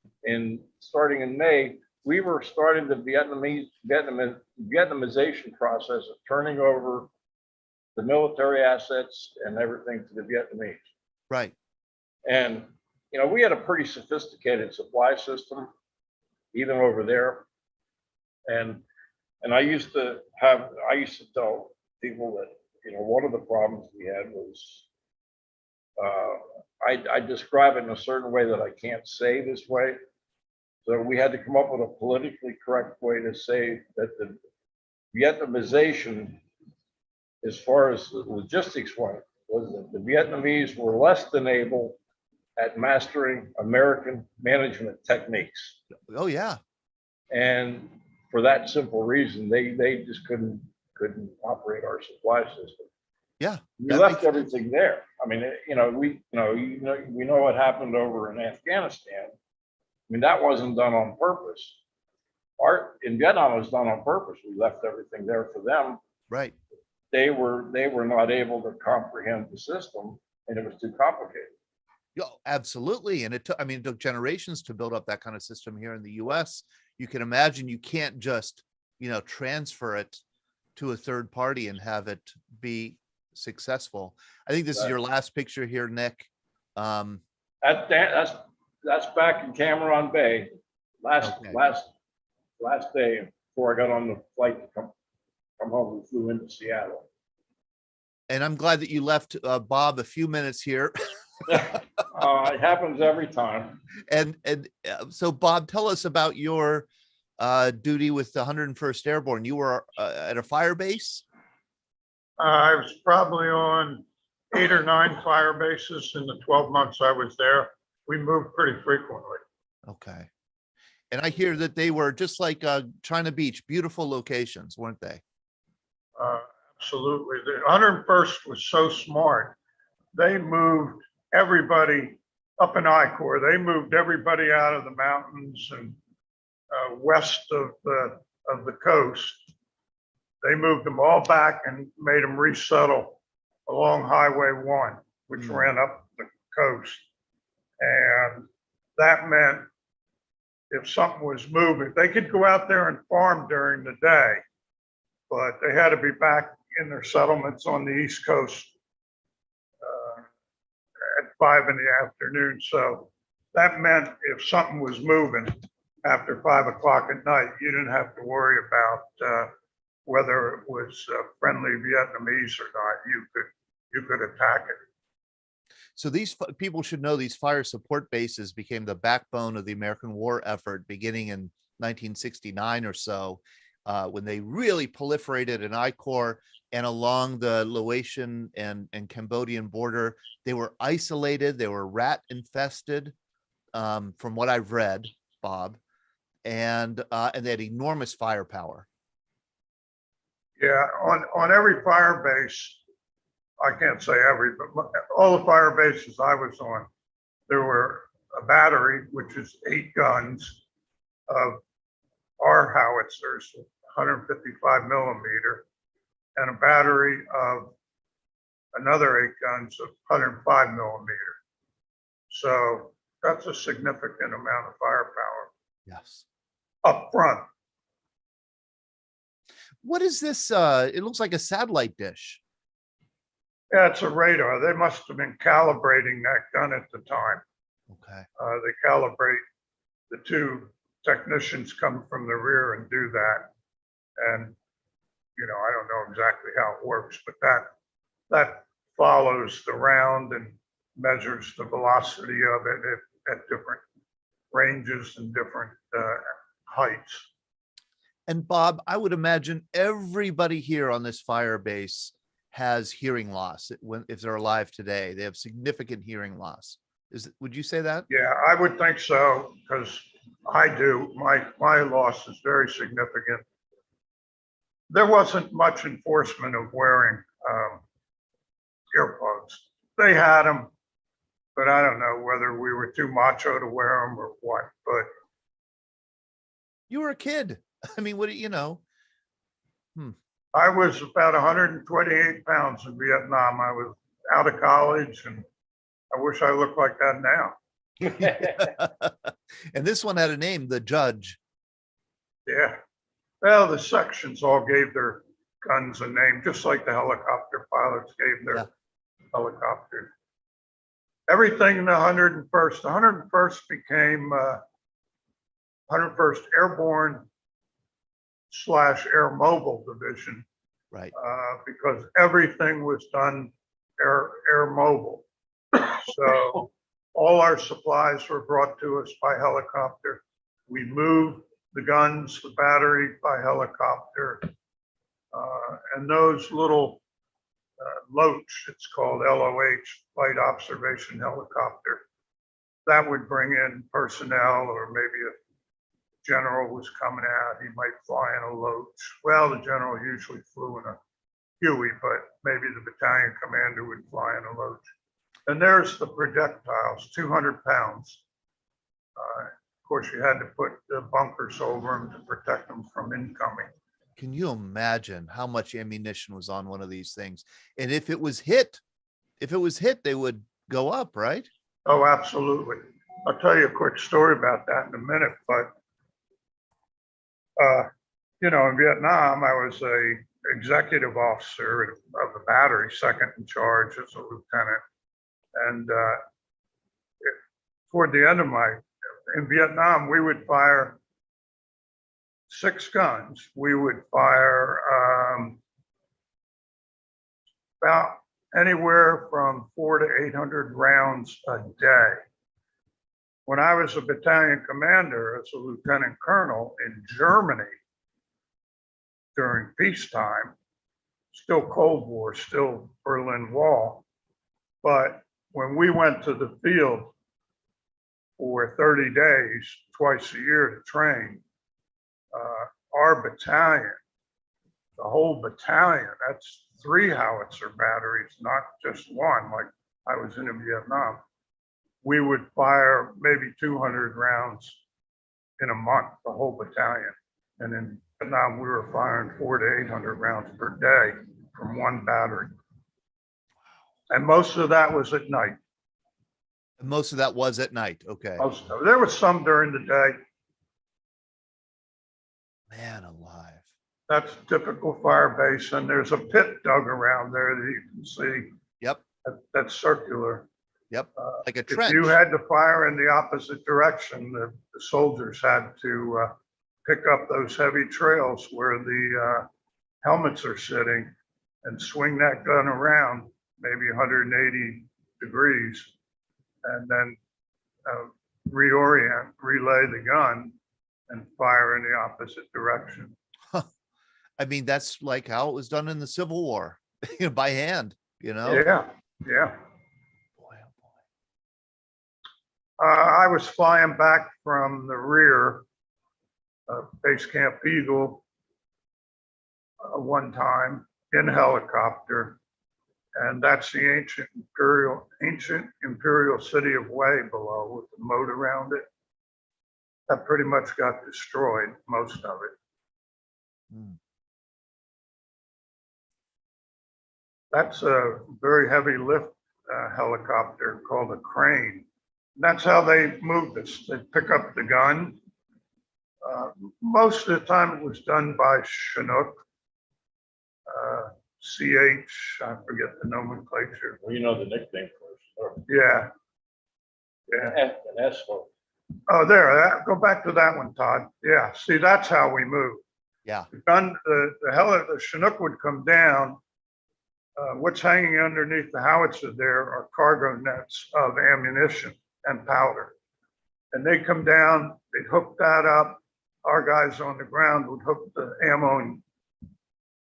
Speaker 9: starting in May, we were starting the Vietnamization process of turning over the military assets and everything to the Vietnamese.
Speaker 1: Right.
Speaker 9: And we had a pretty sophisticated supply system, even over there. And I used to tell people that, one of the problems we had was, I describe it in a certain way that I can't say this way. So we had to come up with a politically correct way to say that the Vietnamization, as far as the logistics went, was that the Vietnamese were less than able at mastering American management techniques.
Speaker 1: Oh, yeah.
Speaker 9: And for that simple reason, they just couldn't couldn't operate our supply system.
Speaker 1: Yeah.
Speaker 9: We
Speaker 1: that
Speaker 9: left
Speaker 1: makes sense.
Speaker 9: everything there. I mean, we know what happened over in Afghanistan. I mean, that wasn't done on purpose. In Vietnam, it was done on purpose. We left everything there for them.
Speaker 1: Right.
Speaker 9: They were not able to comprehend the system, and it was too complicated.
Speaker 1: Yeah, absolutely. And it took generations to build up that kind of system here in the US. You can imagine you can't just, transfer it to a third party and have it be successful. I think this is your last picture here, Nick.
Speaker 9: That's back in Cameron Bay, last day before I got on the flight to come home. We flew into Seattle.
Speaker 1: And I'm glad that you left Bob a few minutes here.
Speaker 9: It happens every time.
Speaker 1: And so, Bob, tell us about your duty with the 101st Airborne. You were at a fire base?
Speaker 2: I was probably on 8 or 9 fire bases in the 12 months I was there. We moved pretty frequently.
Speaker 1: Okay. And I hear that they were just like China Beach, beautiful locations, weren't they?
Speaker 2: Absolutely. The 101st was so smart. They moved everybody up in I-Corps. They moved everybody out of the mountains and west of the coast. They moved them all back and made them resettle along Highway 1, which ran up the coast. And that meant if something was moving, they could go out there and farm during the day, but they had to be back in their settlements on the East Coast at 5 in the afternoon. So that meant if something was moving after 5 o'clock at night, you didn't have to worry about whether it was friendly Vietnamese or not. You could attack it.
Speaker 1: So these people should know these fire support bases became the backbone of the American war effort beginning in 1969 or so, when they really proliferated in I-Corps and along the Laotian and Cambodian border. They were isolated, they were rat infested, from what I've read, Bob, and they had enormous firepower.
Speaker 2: Yeah, on every fire base, I can't say every, but all the fire bases I was on, there were a battery, which is 8 guns of our howitzers, 155 millimeter, and a battery of another 8 guns of 105 millimeter. So that's a significant amount of firepower.
Speaker 1: Yes.
Speaker 2: Up front.
Speaker 1: What is this? It looks like a satellite dish.
Speaker 2: Yeah, it's a radar. They must have been calibrating that gun at the time.
Speaker 1: Okay.
Speaker 2: They calibrate. The 2 technicians come from the rear and do that. And, I don't know exactly how it works, but that follows the round and measures the velocity of it at different ranges and different heights.
Speaker 1: And Bob, I would imagine everybody here on this fire base has hearing loss if they're alive today. They have significant hearing loss. Would you say that?
Speaker 2: Yeah, I would think so, because I do. My loss is very significant. There wasn't much enforcement of wearing earplugs. They had them, but I don't know whether we were too macho to wear them or what. But
Speaker 1: you were a kid. I mean, what do you know?
Speaker 2: I was about 128 pounds in Vietnam. I was out of college, and I wish I looked like that now.
Speaker 1: And this one had a name, the Judge.
Speaker 2: Yeah. Well, the sections all gave their guns a name, just like the helicopter pilots gave their helicopters. Everything in the 101st. The 101st became 101st Airborne / Air Mobile Division.
Speaker 1: Right.
Speaker 2: Because everything was done air mobile. So all our supplies were brought to us by helicopter. We moved the guns, the battery by helicopter. And those little Loach, it's called LOH, Light Observation Helicopter, that would bring in personnel or maybe general was coming out, he might fly in a Loach. Well, the general usually flew in a Huey, but maybe the battalion commander would fly in a Loach. And there's the projectiles, 200 pounds. Of course, you had to put the bunkers over them to protect them from incoming.
Speaker 1: Can you imagine how much ammunition was on one of these things? And if it was hit, they would go up, right?
Speaker 2: Oh, absolutely. I'll tell you a quick story about that in a minute, but in Vietnam, I was a executive officer of the battery, second in charge as a lieutenant. And toward the end of in Vietnam, we would fire 6 guns. We would fire about anywhere from 400 to 800 rounds a day. When I was a battalion commander as a lieutenant colonel in Germany during peacetime, still Cold War, still Berlin Wall, but when we went to the field for 30 days, twice a year to train, our battalion, the whole battalion, that's 3 howitzer batteries, not just one, like I was in Vietnam. We would fire maybe 200 rounds in a month, the whole battalion. And in Vietnam, we were firing 400 to 800 rounds per day from one battery. And most of that was at night.
Speaker 1: And most of that was at night. Okay.
Speaker 2: There was some during the day.
Speaker 1: Man alive.
Speaker 2: That's typical fire base. And there's a pit dug around there that you can see.
Speaker 1: Yep.
Speaker 2: That's circular.
Speaker 1: Yep. Like a trench.
Speaker 2: If you had to fire in the opposite direction, the soldiers had to pick up those heavy trails where the helmets are sitting and swing that gun around maybe 180 degrees and then relay the gun and fire in the opposite direction.
Speaker 1: I mean, that's like how it was done in the Civil War, by hand,
Speaker 2: Yeah.
Speaker 1: Boy, oh boy.
Speaker 2: I was flying back from the rear, Base Camp Eagle, one time in helicopter, and that's the ancient imperial city of Wei below with the moat around it. That pretty much got destroyed, most of it.
Speaker 1: Hmm.
Speaker 2: That's a very heavy lift helicopter called a crane. That's how they moved this. They pick up the gun. Most of the time it was done by Chinook, CH, I forget the nomenclature.
Speaker 9: Well, you know the nickname for it.
Speaker 2: Yeah.
Speaker 9: An escort.
Speaker 2: Oh, there, go back to that one, Todd. Yeah, see, that's how we move.
Speaker 1: Yeah.
Speaker 2: The gun, the Chinook would come down. What's hanging underneath the howitzer there are cargo nets of ammunition and powder. And they come down, they'd hook that up. Our guys on the ground would hook the ammo and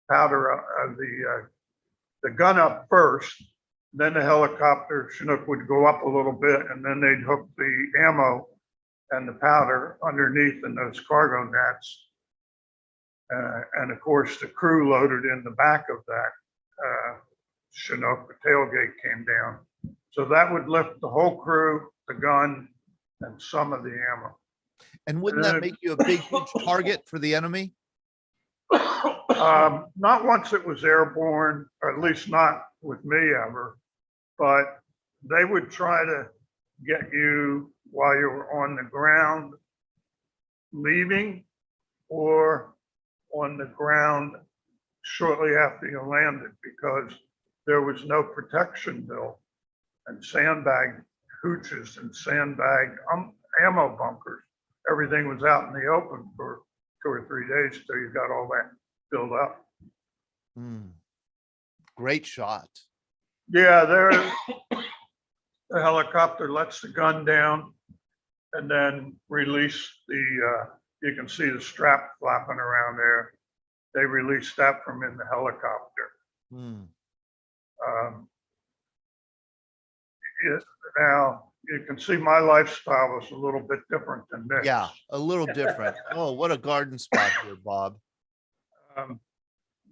Speaker 2: powder, the gun up first. Then the helicopter Chinook would go up a little bit and then they'd hook the ammo and the powder underneath in those cargo nets. And of course, the crew loaded in the back of that Chinook, the tailgate came down. So that would lift the whole crew, the gun, and some of the ammo.
Speaker 1: And wouldn't that make you a big, huge target for the enemy?
Speaker 2: Not once it was airborne, or at least not with me ever, but they would try to get you while you were on the ground leaving or on the ground shortly after you landed, because there was no protection built and sandbag hooches and sandbag ammo bunkers. Everything was out in the open for 2 or 3 days till you got all that filled up.
Speaker 1: Great shot.
Speaker 2: Yeah, the helicopter lets the gun down and then release you can see the strap flapping around there. They release that from in the helicopter. Now, you can see my lifestyle was a little bit different than this.
Speaker 1: Yeah, a little different. Oh, what a garden spot here, Bob.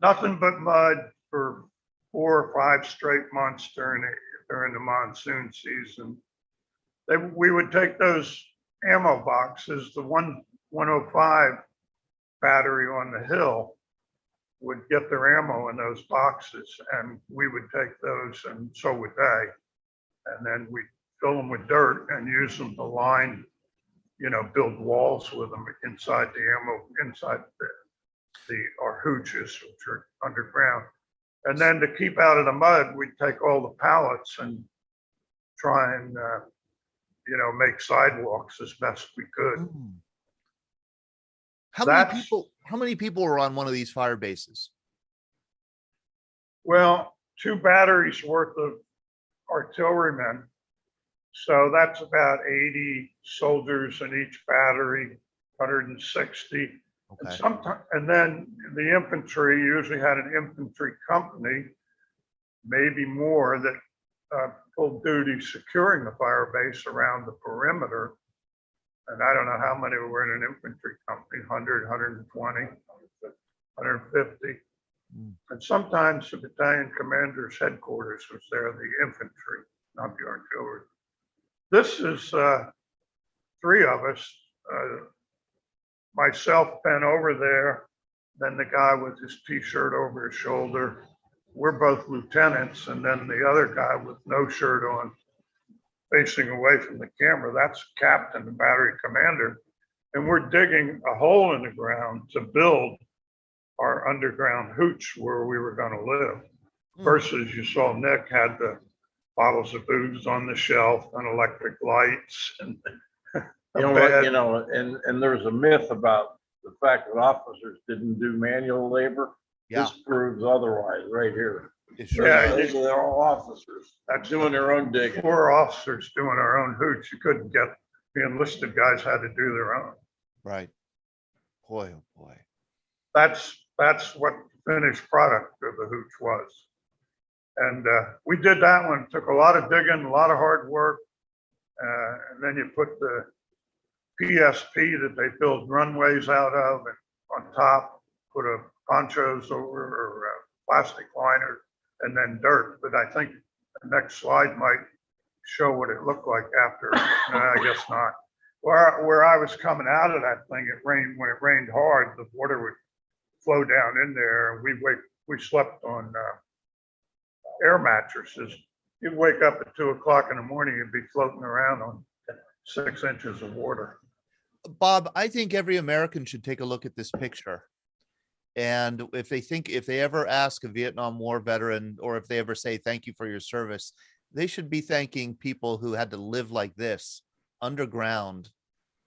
Speaker 2: Nothing but mud for 4 or 5 straight months during the monsoon season. We would take those ammo boxes, the 105 battery on the hill would get their ammo in those boxes, and we would take those, and so would they. And then we'd fill them with dirt and use them to line, build walls with them inside the ammo, inside our hooches, which are underground. And then to keep out of the mud, we'd take all the pallets and try and, make sidewalks as best we could.
Speaker 1: How many people were on one of these fire bases?
Speaker 2: Well, 2 batteries worth of artillerymen. So that's about 80 soldiers in each battery, 160.
Speaker 1: Okay.
Speaker 2: And then the infantry usually had an infantry company, maybe more, that pulled duty securing the fire base around the perimeter. And I don't know how many were in an infantry company, 100, 120, 150. And sometimes the battalion commander's headquarters was there, the infantry, not the artillery. This is 3 of us, myself bent over there, then the guy with his t-shirt over his shoulder. We're both lieutenants, and then the other guy with no shirt on, facing away from the camera, that's captain, the battery commander. And we're digging a hole in the ground to build our underground hooch where we were going to live. Versus you saw Nick had the bottles of booze on the shelf and electric lights and
Speaker 9: and there's a myth about the fact that officers didn't do manual labor.
Speaker 1: Yeah.
Speaker 9: This proves otherwise right here.
Speaker 1: It sure
Speaker 2: Yeah,
Speaker 1: does.
Speaker 9: They're all officers. That's doing their own digging.
Speaker 2: 4 officers doing our own hooch. You couldn't get, the enlisted guys had to do their own.
Speaker 1: Right. Boy, oh boy.
Speaker 2: That's what the finished product of the hooch was. And we did that one. Took a lot of digging, a lot of hard work. And then you put the PSP that they build runways out of, and on top, put a ponchos over or plastic liner, and then dirt. But I think the next slide might show what it looked like after. No, I guess not. Where I was coming out of that thing, it rained. When it rained hard, the water would flow down in there. And we slept on air mattresses. You'd wake up at 2 o'clock in the morning, you'd be floating around on 6 inches of water.
Speaker 1: Bob, I think every American should take a look at this picture. And if they ever ask a Vietnam War veteran, or if they ever say thank you for your service, they should be thanking people who had to live like this, underground,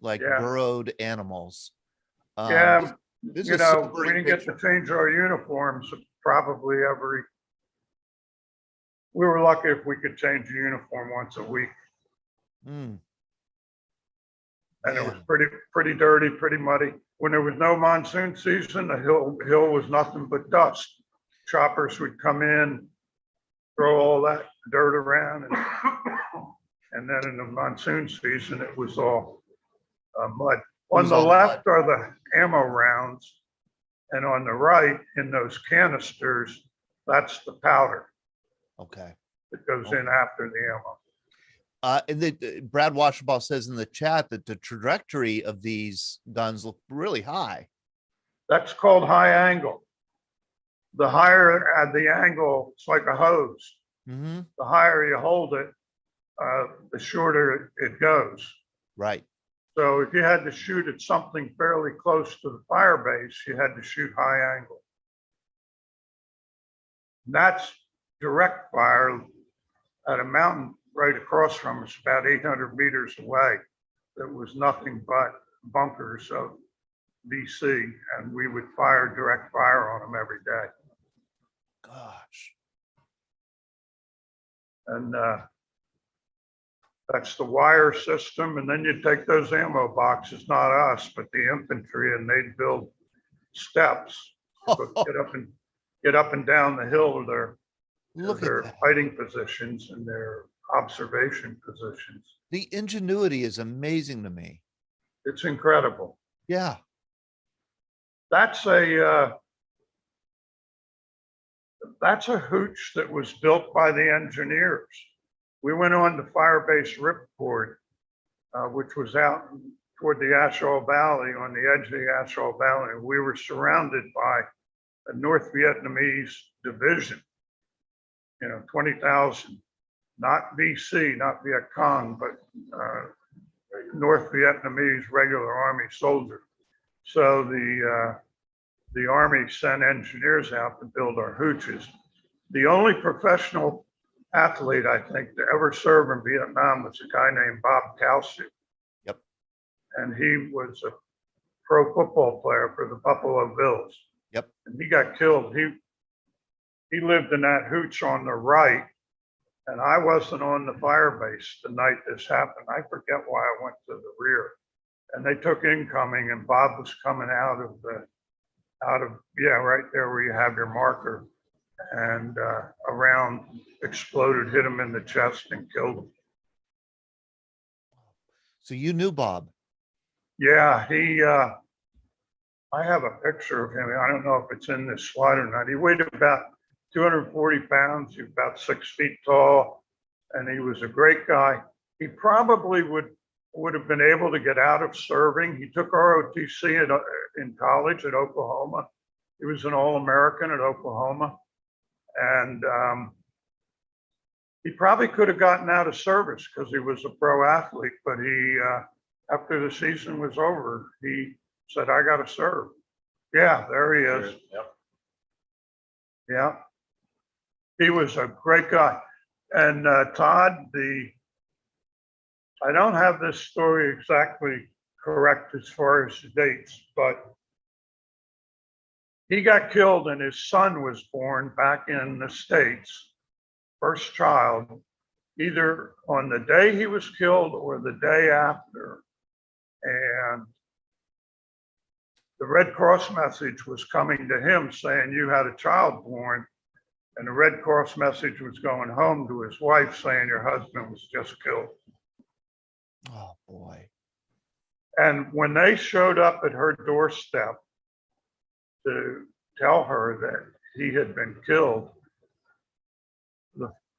Speaker 1: like burrowed animals.
Speaker 2: Yeah,
Speaker 1: this
Speaker 2: we
Speaker 1: is a
Speaker 2: didn't
Speaker 1: sobering
Speaker 2: get
Speaker 1: picture.
Speaker 2: to change our uniforms probably we were lucky if we could change the uniform once a week.
Speaker 1: Mm.
Speaker 2: And it was
Speaker 1: Man.
Speaker 2: pretty dirty, pretty muddy. When there was no monsoon season, the hill was nothing but dust. Choppers would come in, throw all that dirt around, and then in the monsoon season, it was all mud. On the left are the ammo rounds, and on the right, in those canisters, that's the powder
Speaker 1: Okay.
Speaker 2: that goes in after the ammo.
Speaker 1: And Brad Washerball says in the chat that the trajectory of these guns look really high.
Speaker 2: That's called high angle. The higher at the angle, it's like a hose.
Speaker 1: Mm-hmm.
Speaker 2: The higher you hold it, the shorter it goes.
Speaker 1: Right.
Speaker 2: So if you had to shoot at something fairly close to the fire base, you had to shoot high angle. And that's direct fire at a mountain right across from us, about 800 meters away. There was nothing but bunkers of VC, and we would fire direct fire on them every day.
Speaker 1: Gosh.
Speaker 2: And that's the wire system. And then you take those ammo boxes, not us, but the infantry, and they'd build steps to get up and down the hill to their
Speaker 1: Look at
Speaker 2: their
Speaker 1: that.
Speaker 2: fighting positions and their observation positions.
Speaker 1: The ingenuity is amazing to me.
Speaker 2: It's incredible.
Speaker 1: Yeah.
Speaker 2: That's a hooch that was built by the engineers. We went on to Firebase Ripcord, which was out toward the Ashall Valley, on the edge of the Ashall Valley. We were surrounded by a North Vietnamese division, 20,000, not VC, not Viet Cong, but North Vietnamese regular Army soldiers. So the Army sent engineers out to build our hooches. The only professional athlete, I think, to ever serve in Vietnam was a guy named Bob Kalsu.
Speaker 1: Yep.
Speaker 2: And he was a pro football player for the Buffalo Bills.
Speaker 1: Yep.
Speaker 2: And he got killed. He lived in that hooch on the right, and I wasn't on the fire base the night this happened. I forget why I went to the rear. And they took incoming, and Bob was coming out of right there where you have your marker, and a round exploded, hit him in the chest and killed him.
Speaker 1: So you knew Bob?
Speaker 2: Yeah, I have a picture of him. I don't know if it's in this slide or not. He weighed about 240 pounds. He was about 6 feet tall, and he was a great guy. He probably would have been able to get out of serving. He took ROTC in college at Oklahoma. He was an All-American at Oklahoma. And he probably could have gotten out of service because he was a pro athlete, but he, after the season was over, he said, I got to serve. Yeah, there he is.
Speaker 9: Yep.
Speaker 2: Yeah. He was a great guy. And Todd, I don't have this story exactly correct as far as the dates, but he got killed and his son was born back in the States, first child, either on the day he was killed or the day after. And the Red Cross message was coming to him saying, you had a child born. And the Red Cross message was going home to his wife saying, your husband was just killed.
Speaker 1: Oh, boy.
Speaker 2: And when they showed up at her doorstep to tell her that he had been killed,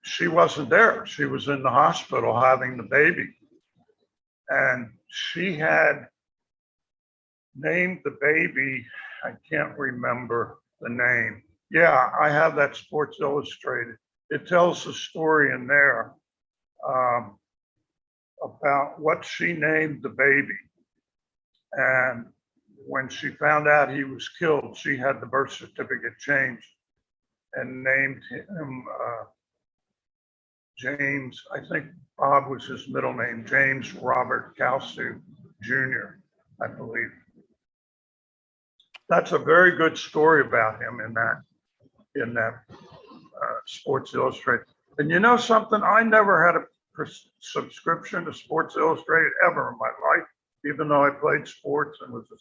Speaker 2: she wasn't there. She was in the hospital having the baby. And she had named the baby, I can't remember the name. Yeah, I have that Sports Illustrated. It tells the story in there about what she named the baby. And when she found out he was killed, she had the birth certificate changed and named him James. I think Bob was his middle name, James Robert Kalsu Jr., I believe. That's a very good story about him in that Sports Illustrated. And you know something? I never had a subscription to Sports Illustrated ever in my life, even though I played sports and was an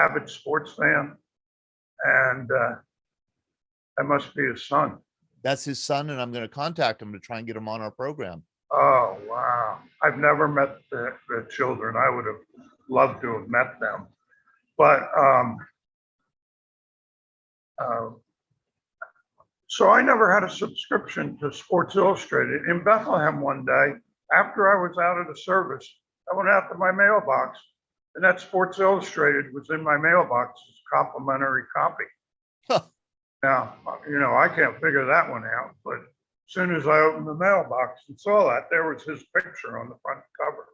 Speaker 2: avid sports fan. And that must be his son.
Speaker 1: That's his son, and I'm going to contact him to try and get him on our program.
Speaker 2: Oh, wow. I've never met the children. I would have loved to have met them. But so I never had a subscription to Sports Illustrated. In Bethlehem one day, after I was out of the service, I went out to my mailbox, and that Sports Illustrated was in my mailbox as a complimentary copy.
Speaker 1: Huh.
Speaker 2: Now, I can't figure that one out, but as soon as I opened the mailbox and saw that, there was his picture on the front cover.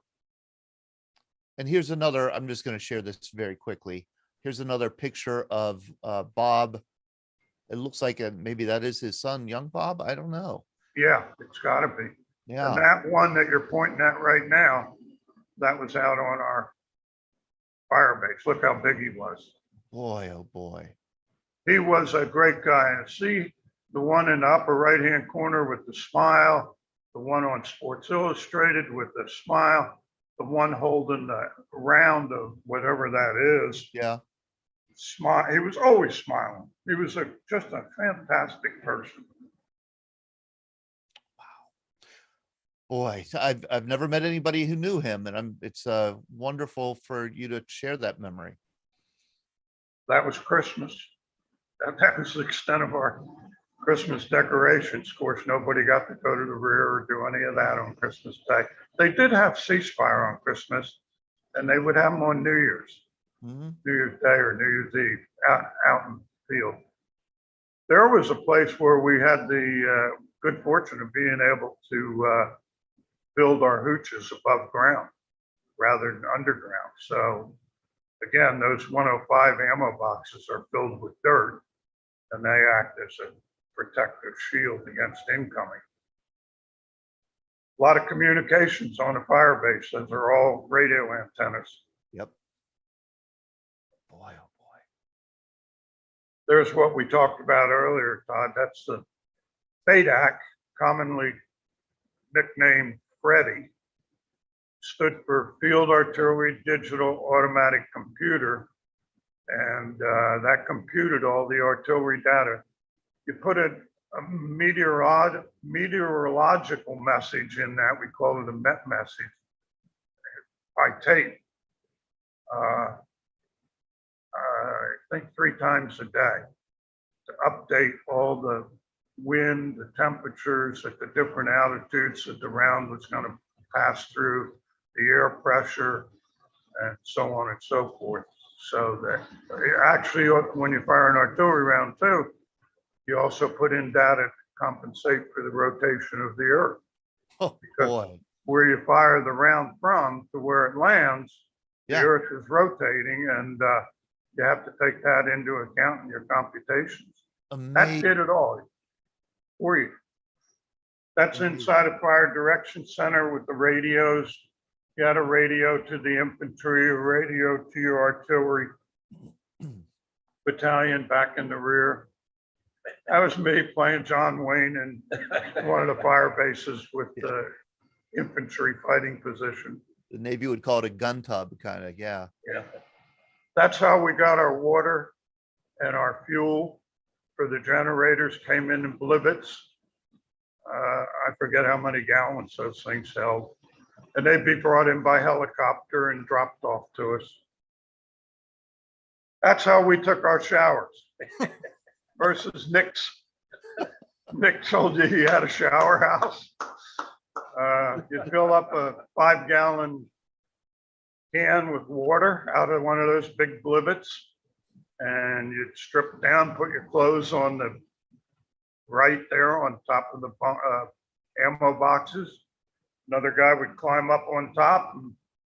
Speaker 1: And here's another, I'm just going to share this very quickly. Here's another picture of Bob. It looks like maybe that is his son, young Bob. I don't know.
Speaker 2: Yeah, it's got to be.
Speaker 1: Yeah.
Speaker 2: And that one that you're pointing at right now, that was out on our fire base. Look how big he was.
Speaker 1: Boy, oh boy.
Speaker 2: He was a great guy. And see the one in the upper right-hand corner with the smile, the one on Sports Illustrated with the smile, the one holding the round of whatever that is.
Speaker 1: Yeah.
Speaker 2: Smile. He was always smiling. He was just a fantastic person.
Speaker 1: Boy, I've never met anybody who knew him, and it's wonderful for you to share that memory.
Speaker 2: That was Christmas. That was the extent of our Christmas decorations. Of course, nobody got to go to the rear or do any of that on Christmas Day. They did have ceasefire on Christmas, and they would have them on New Year's,
Speaker 1: Mhm.
Speaker 2: New Year's Day or New Year's Eve out in the field. There was a place where we had the good fortune of being able to build our hooches above ground rather than underground. So again, those 105 ammo boxes are filled with dirt, and they act as a protective shield against incoming. A lot of communications on a fire base. Those are all radio antennas.
Speaker 1: Yep. Boy, oh boy.
Speaker 2: There's what we talked about earlier, Todd. That's the FADAC, commonly nicknamed Freddy, stood for Field Artillery Digital Automatic Computer. And that computed all the artillery data. You put a meteorological message in that, we call it a MET message, by tape. I think 3 times a day to update all the wind, the temperatures at the different altitudes that the round was going to pass through, the air pressure, and so on and so forth. So that actually, when you fire an artillery round too, you also put in data to compensate for the rotation of the earth.
Speaker 1: Oh
Speaker 2: Because
Speaker 1: boy.
Speaker 2: where you fire the round from to where it lands, the
Speaker 1: Yeah.
Speaker 2: earth is rotating, and you have to take that into account in your computations. That
Speaker 1: Amazing.
Speaker 2: did it all for you. That's inside a fire direction center with the radios. You had a radio to the infantry, a radio to your artillery battalion back in the rear. That was me playing John Wayne in one of the fire bases with the infantry fighting position.
Speaker 1: The Navy would call it a gun tub, kind of. Yeah.
Speaker 2: Yeah. That's how we got our water and our fuel for the generators came in blivets. I forget how many gallons those things held. And they'd be brought in by helicopter and dropped off to us. That's how we took our showers versus Nick's. Nick told you he had a shower house. You'd fill up a 5-gallon can with water out of one of those big blivets, and you'd strip down, put your clothes on the right there on top of the ammo boxes. Another guy would climb up on top and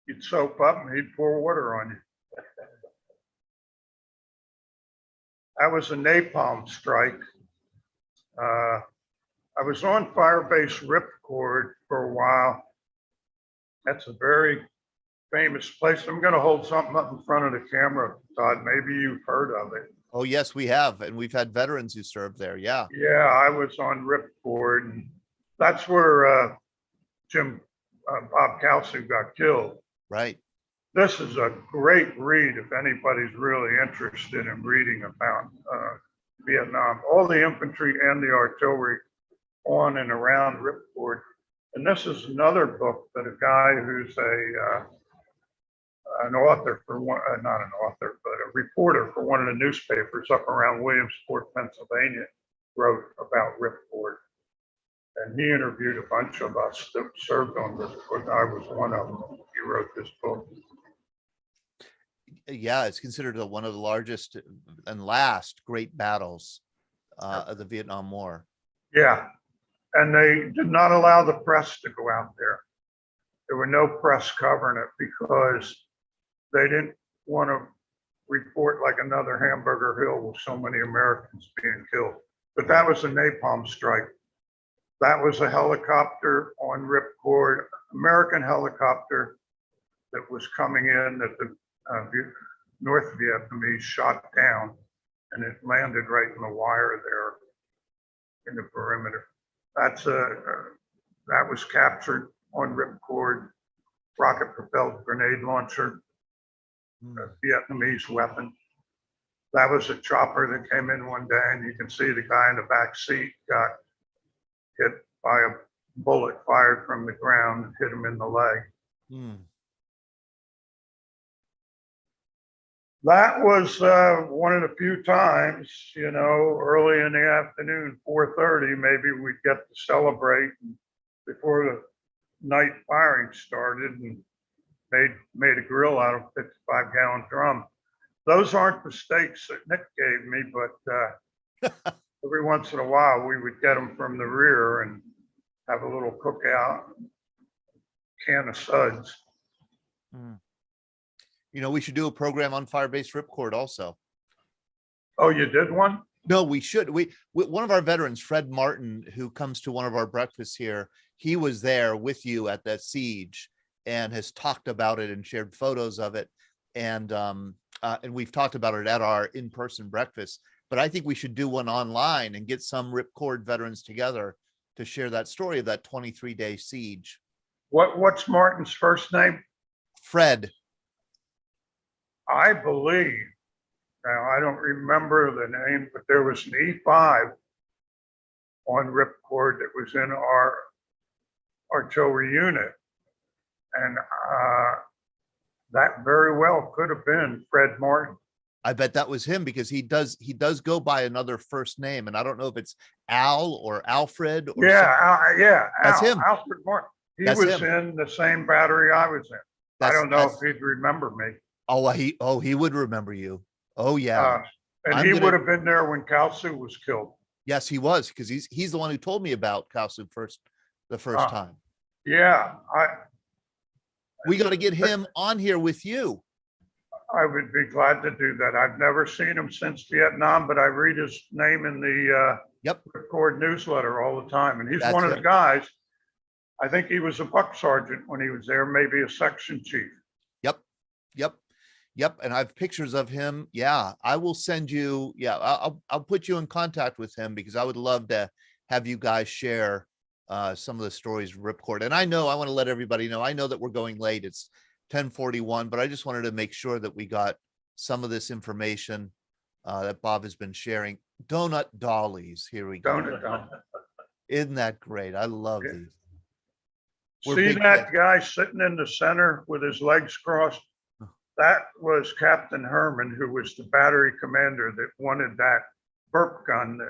Speaker 2: you'd soap up and he'd pour water on you. That was a napalm strike. I was on Firebase Ripcord for a while. That's a very famous place. I'm going to hold something up in front of the camera, Todd. Maybe you've heard of it.
Speaker 1: Oh yes, we have, and we've had veterans who served there. Yeah.
Speaker 2: Yeah, I was on Ripcord, and that's where Bob Kelsey got killed.
Speaker 1: Right.
Speaker 2: This is a great read if anybody's really interested in reading about Vietnam. All the infantry and the artillery on and around Ripcord. And this is another book that a guy who's an author for one, not an author, but a reporter for one of the newspapers up around Williamsport, Pennsylvania, wrote about Ripcord. And he interviewed a bunch of us that served on Ripcord. I was one of them. He wrote this book.
Speaker 1: Yeah, it's considered one of the largest and last great battles of the Vietnam War.
Speaker 2: Yeah, and they did not allow the press to go out there. There were no press covering it because they didn't want to report like another Hamburger Hill with so many Americans being killed. But that was a napalm strike. That was a helicopter on Ripcord, American helicopter that was coming in that the North Vietnamese shot down, and it landed right in the wire there in the perimeter. That was captured on Ripcord, rocket propelled grenade launcher, a Vietnamese weapon. That was a chopper that came in one day, and you can see the guy in the back seat got hit by a bullet fired from the ground and hit him in the leg.
Speaker 1: Hmm.
Speaker 2: That was one of the few times, you know, early in the afternoon, 4:30, maybe we'd get to celebrate before the night firing started, and made a grill out of a 55-gallon drum. Those aren't the steaks that Nick gave me, but every once in a while we would get them from the rear and have a little cookout, can of suds.
Speaker 1: You know, we should do a program on fire-based ripcord also.
Speaker 2: Oh, you did one?
Speaker 1: No, we should. One of our veterans, Fred Martin, who comes to one of our breakfasts here, he was there with you at that siege and has talked about it and shared photos of it. And we've talked about it at our in-person breakfast. But I think we should do one online and get some Ripcord veterans together to share that story of that 23-day siege.
Speaker 2: What's Martin's first name?
Speaker 1: Fred.
Speaker 2: I believe, now I don't remember the name, but there was an E5 on Ripcord that was in our artillery unit. And that very well could have been Fred Martin.
Speaker 1: I bet that was him, because he does go by another first name, and I don't know if it's Al or Alfred or
Speaker 2: That's
Speaker 1: him.
Speaker 2: Alfred Martin. He
Speaker 1: That's
Speaker 2: was
Speaker 1: him.
Speaker 2: in the same battery I was in. I don't know if he'd remember me.
Speaker 1: He would remember you. Oh yeah.
Speaker 2: And he would have been there when Kalsu was killed.
Speaker 1: Yes, he was, because he's the one who told me about Kalsu the first time.
Speaker 2: Yeah,
Speaker 1: We got to get him on here with you.
Speaker 2: I would be glad to do that. I've never seen him since Vietnam, but I read his name in the Ripcord newsletter all the time. And he's one of the guys. I think he was a buck sergeant when he was there, maybe a section chief.
Speaker 1: Yep. And I have pictures of him. Yeah, I will send you. Yeah, I'll put you in contact with him, because I would love to have you guys share some of the stories of Ripcord. And I want to let everybody know, I know that we're going late. It's 10:41, but I just wanted to make sure that we got some of this information that Bob has been sharing. Donut dollies. Here we go.
Speaker 2: Donut dollies.
Speaker 1: Isn't that great? I love these. We're
Speaker 2: See
Speaker 1: big
Speaker 2: that guy sitting in the center with his legs crossed? That was Captain Herman, who was the battery commander that wanted that burp gun,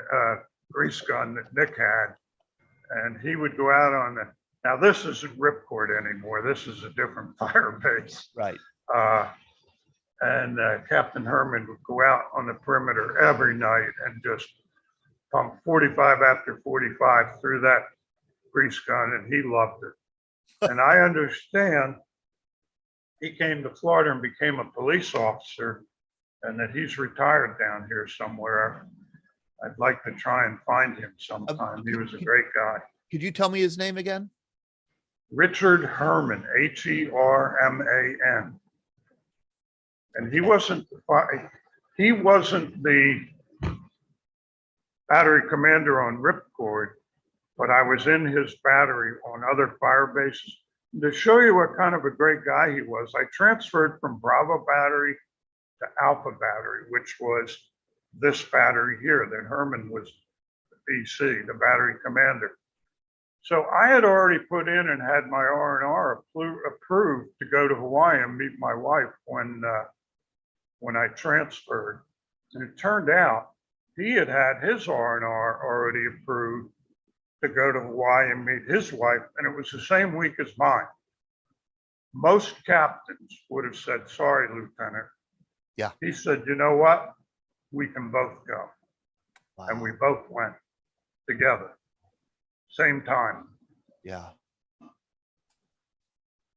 Speaker 2: grease gun that Nick had. And he would go out on the, now this isn't Ripcord anymore. This is a different fire base.
Speaker 1: Right.
Speaker 2: And Captain Herman would go out on the perimeter every night and just pump 45 after 45 through that grease gun, and he loved it. And I understand he came to Florida and became a police officer, and that he's retired down here somewhere. I'd like to try and find him sometime. He was a great guy.
Speaker 1: Could you tell me his name again?
Speaker 2: Richard Herman, Herman. And he wasn't the battery commander on Ripcord, but I was in his battery on other fire bases. To show you what kind of a great guy he was, I transferred from Bravo Battery to Alpha Battery, which was this battery here. Then Herman was the BC, the battery commander. So I had already put in and had my R&R approved to go to Hawaii and meet my wife when I transferred. And it turned out he had his R&R already approved to go to Hawaii and meet his wife, and it was the same week as mine. Most captains would have said, sorry, Lieutenant.
Speaker 1: Yeah.
Speaker 2: He said, you know what? We can both go.
Speaker 1: Wow.
Speaker 2: And we both went together, same time.
Speaker 1: Yeah.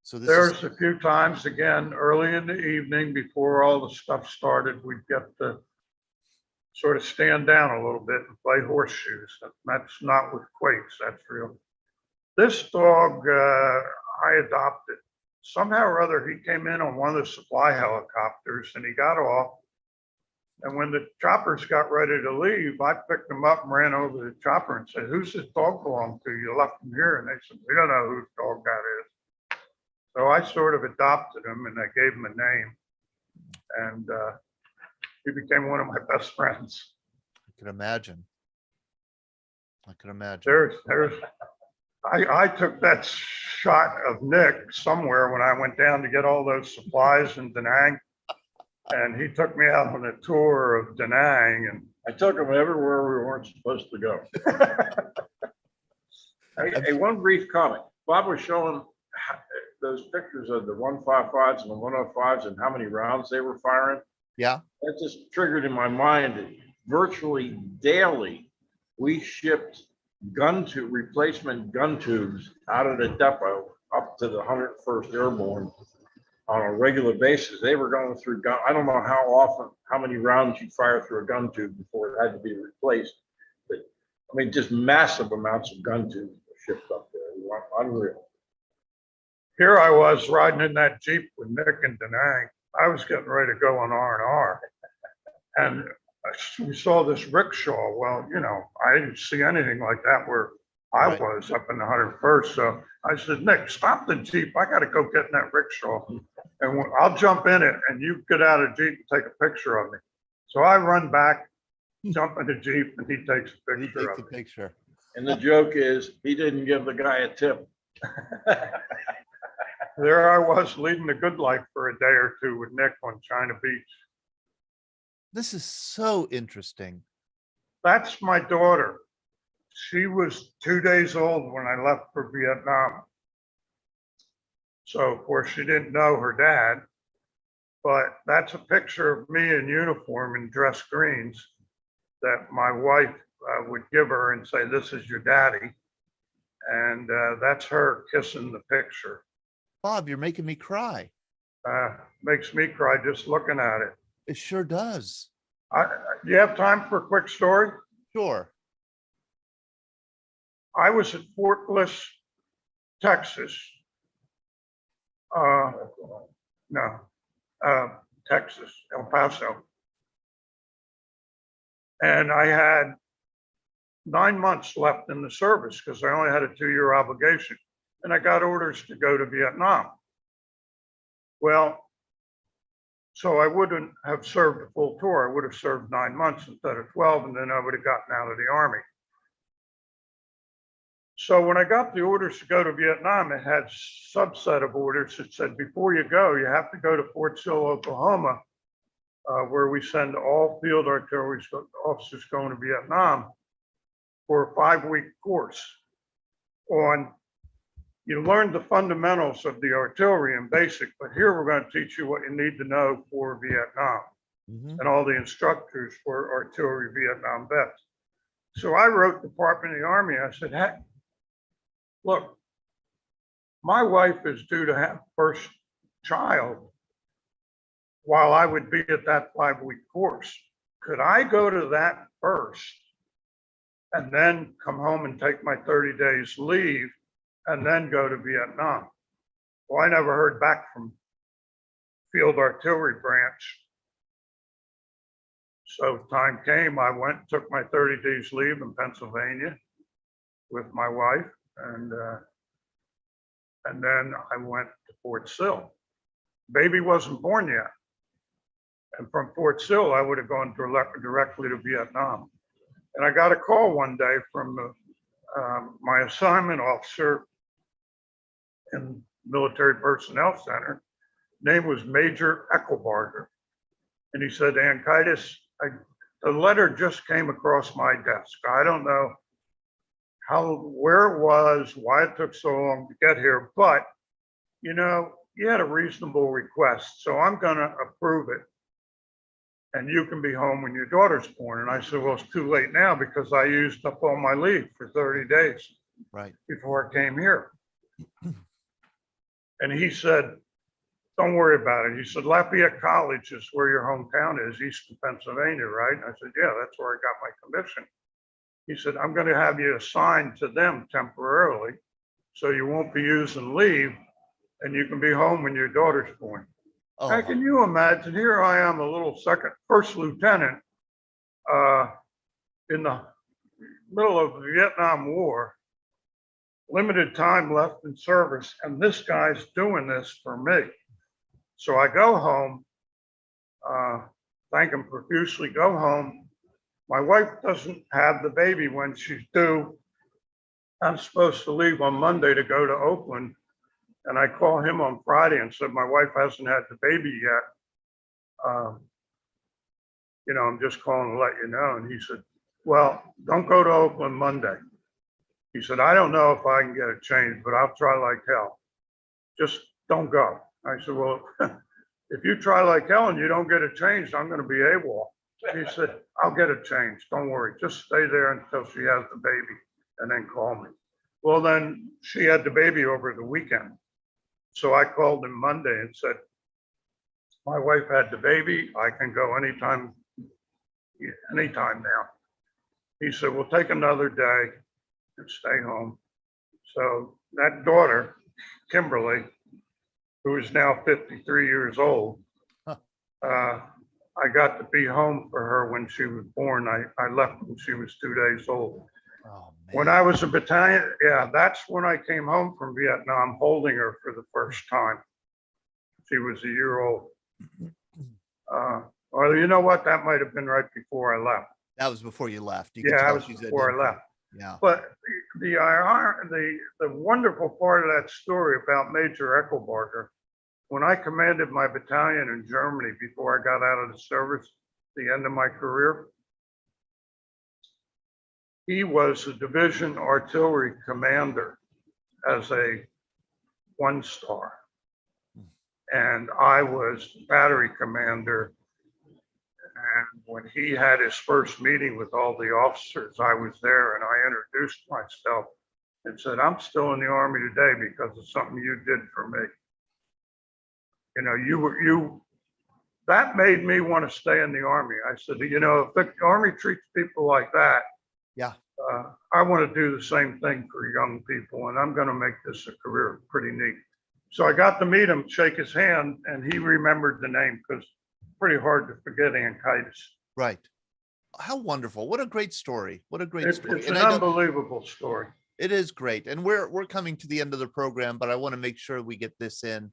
Speaker 1: So
Speaker 2: There's a few times, again, early in the evening before all the stuff started, we'd get to sort of stand down a little bit and play horseshoes. That's not with quakes, that's real. This dog I adopted. Somehow or other, he came in on one of the supply helicopters and he got off. And when the choppers got ready to leave, I picked him up and ran over to the chopper and said, who's this dog belong to? You left him here. And they said, we don't know whose dog that is. So I sort of adopted him and I gave him a name. And he became one of my best friends.
Speaker 1: I can imagine.
Speaker 2: There's I took that shot of Nick somewhere when I went down to get all those supplies in Danang. And he took me out on a tour of Danang, and
Speaker 9: I took them everywhere we weren't supposed to go. Hey, one brief comment. Bob was showing those pictures of the 155s and the 105s and how many rounds they were firing.
Speaker 1: Yeah.
Speaker 9: That just triggered in my mind that virtually daily, we shipped replacement gun tubes out of the depot up to the 101st Airborne on a regular basis. They were going through gun. I don't know how many rounds you fire through a gun tube before it had to be replaced. But I mean, just massive amounts of gun tubes were shipped up there. It was unreal.
Speaker 2: here I was riding in that Jeep with Nick and Danang. I was getting ready to go on R&R. And we saw this rickshaw. Well, you know, I didn't see anything like that where I
Speaker 1: Right.
Speaker 2: was up in the 101st. So I said, Nick, stop the Jeep. I got to go get in that rickshaw. And I'll jump in it and you get out of the Jeep and take a picture of me. So I run back, jump in the Jeep, and he takes a
Speaker 1: He
Speaker 2: picture
Speaker 1: takes a
Speaker 2: of me.
Speaker 1: picture.
Speaker 9: And the joke is he didn't give the guy a tip.
Speaker 2: There I was leading the good life for a day or two with Nick on China Beach.
Speaker 1: This is so interesting.
Speaker 2: That's my daughter. She was 2 days old when I left for Vietnam. So of course she didn't know her dad, but that's a picture of me in uniform in dress greens that my wife would give her and say, "This is your daddy." And that's her kissing the picture.
Speaker 1: Bob, you're making me cry.
Speaker 2: Makes me cry just looking at it.
Speaker 1: It sure does.
Speaker 2: Do you have time for a quick story?
Speaker 1: Sure.
Speaker 2: I was at Fort Bliss, Texas. Texas, El Paso. And I had 9 months left in the service because I only had a 2-year obligation. And I got orders to go to Vietnam. Well, so I wouldn't have served a full tour. I would have served 9 months instead of 12, and then I would have gotten out of the Army. So when I got the orders to go to Vietnam, it had subset of orders that said, before you go, you have to go to Fort Sill, Oklahoma, where we send all field artillery officers going to Vietnam for a 5-week course on, you learn the fundamentals of the artillery in basic, but here we're going to teach you what you need to know for Vietnam.
Speaker 1: Mhm.
Speaker 2: And all the instructors for artillery Vietnam vets. So I wrote Department of the Army. I said, hey, look, my wife is due to have first child while I would be at that 5-week course. Could I go to that first and then come home and take my 30 days leave and then go to Vietnam? Well, I never heard back from Field Artillery Branch. So time came, I went, took my 30 days leave in Pennsylvania with my wife, and then I went to Fort Sill. Baby wasn't born yet. And from Fort Sill, I would have gone directly to Vietnam. And I got a call one day from my assignment officer in Military Personnel Center. Name was Major Eckelbarger. And he said, Anckaitis, the letter just came across my desk. I don't know where it was, why it took so long to get here, but you know, you had a reasonable request, so I'm gonna approve it. And you can be home when your daughter's born. And I said, well, it's too late now because I used up all my leave for 30 days
Speaker 1: Right.
Speaker 2: before I came here. And he said, don't worry about it. He said, Lafayette College is where your hometown is, Eastern Pennsylvania, right? And I said, yeah, that's where I got my commission. He said, I'm going to have you assigned to them temporarily, so you won't be using leave and you can be home when your daughter's born.
Speaker 1: Oh,
Speaker 2: Now, can you imagine? Here I am, a little first lieutenant in the middle of the Vietnam War, limited time left in service, and this guy's doing this for me. So I go home, thank him profusely, go home. My wife doesn't have the baby when she's due I'm supposed to leave on Monday to go to Oakland. And I call him on Friday and said, my wife hasn't had the baby yet. I'm just calling to let you know. And he said, well, don't go to Oakland Monday. He said, I don't know if I can get it changed, but I'll try like hell. Just don't go. I said, well, if you try like hell and you don't get it changed, I'm going to be AWOL. He said, I'll get it changed. Don't worry. Just stay there until she has the baby and then call me. Well, then she had the baby over the weekend. So I called him Monday and said, my wife had the baby. I can go anytime now. He said, we'll take another day and stay home. So that daughter, Kimberly, who is now 53 years old, I got to be home for her when she was born. I left when she was 2 days old.
Speaker 1: Oh, man.
Speaker 2: When I was a battalion, that's when I came home from Vietnam, holding her for the first time. She was a year old. Or you know what? That might have been right before I left.
Speaker 1: That was before you left. You could
Speaker 2: Yeah,
Speaker 1: tell
Speaker 2: that was
Speaker 1: she's a
Speaker 2: before I
Speaker 1: different-
Speaker 2: left.
Speaker 1: Yeah.
Speaker 2: But the wonderful part of that story about Major Eckelbarger, when I commanded my battalion in Germany before I got out of the service, the end of my career, he was a division artillery commander as a 1-star. And I was battery commander. And when he had his first meeting with all the officers, I was there and I introduced myself and said, I'm still in the Army today because of something you did for me. That made me want to stay in the Army. I said, if the Army treats people like that,
Speaker 1: Yeah.
Speaker 2: I want to do the same thing for young people, and I'm going to make this a career. Pretty neat. So I got to meet him, shake his hand, and he remembered the name because it's pretty hard to forget Anckaitis.
Speaker 1: Right. How wonderful. What a great story. What a great
Speaker 2: It's
Speaker 1: story.
Speaker 2: an
Speaker 1: And I know
Speaker 2: unbelievable story.
Speaker 1: it is great. And we're coming to the end of the program, but I want to make sure we get this in.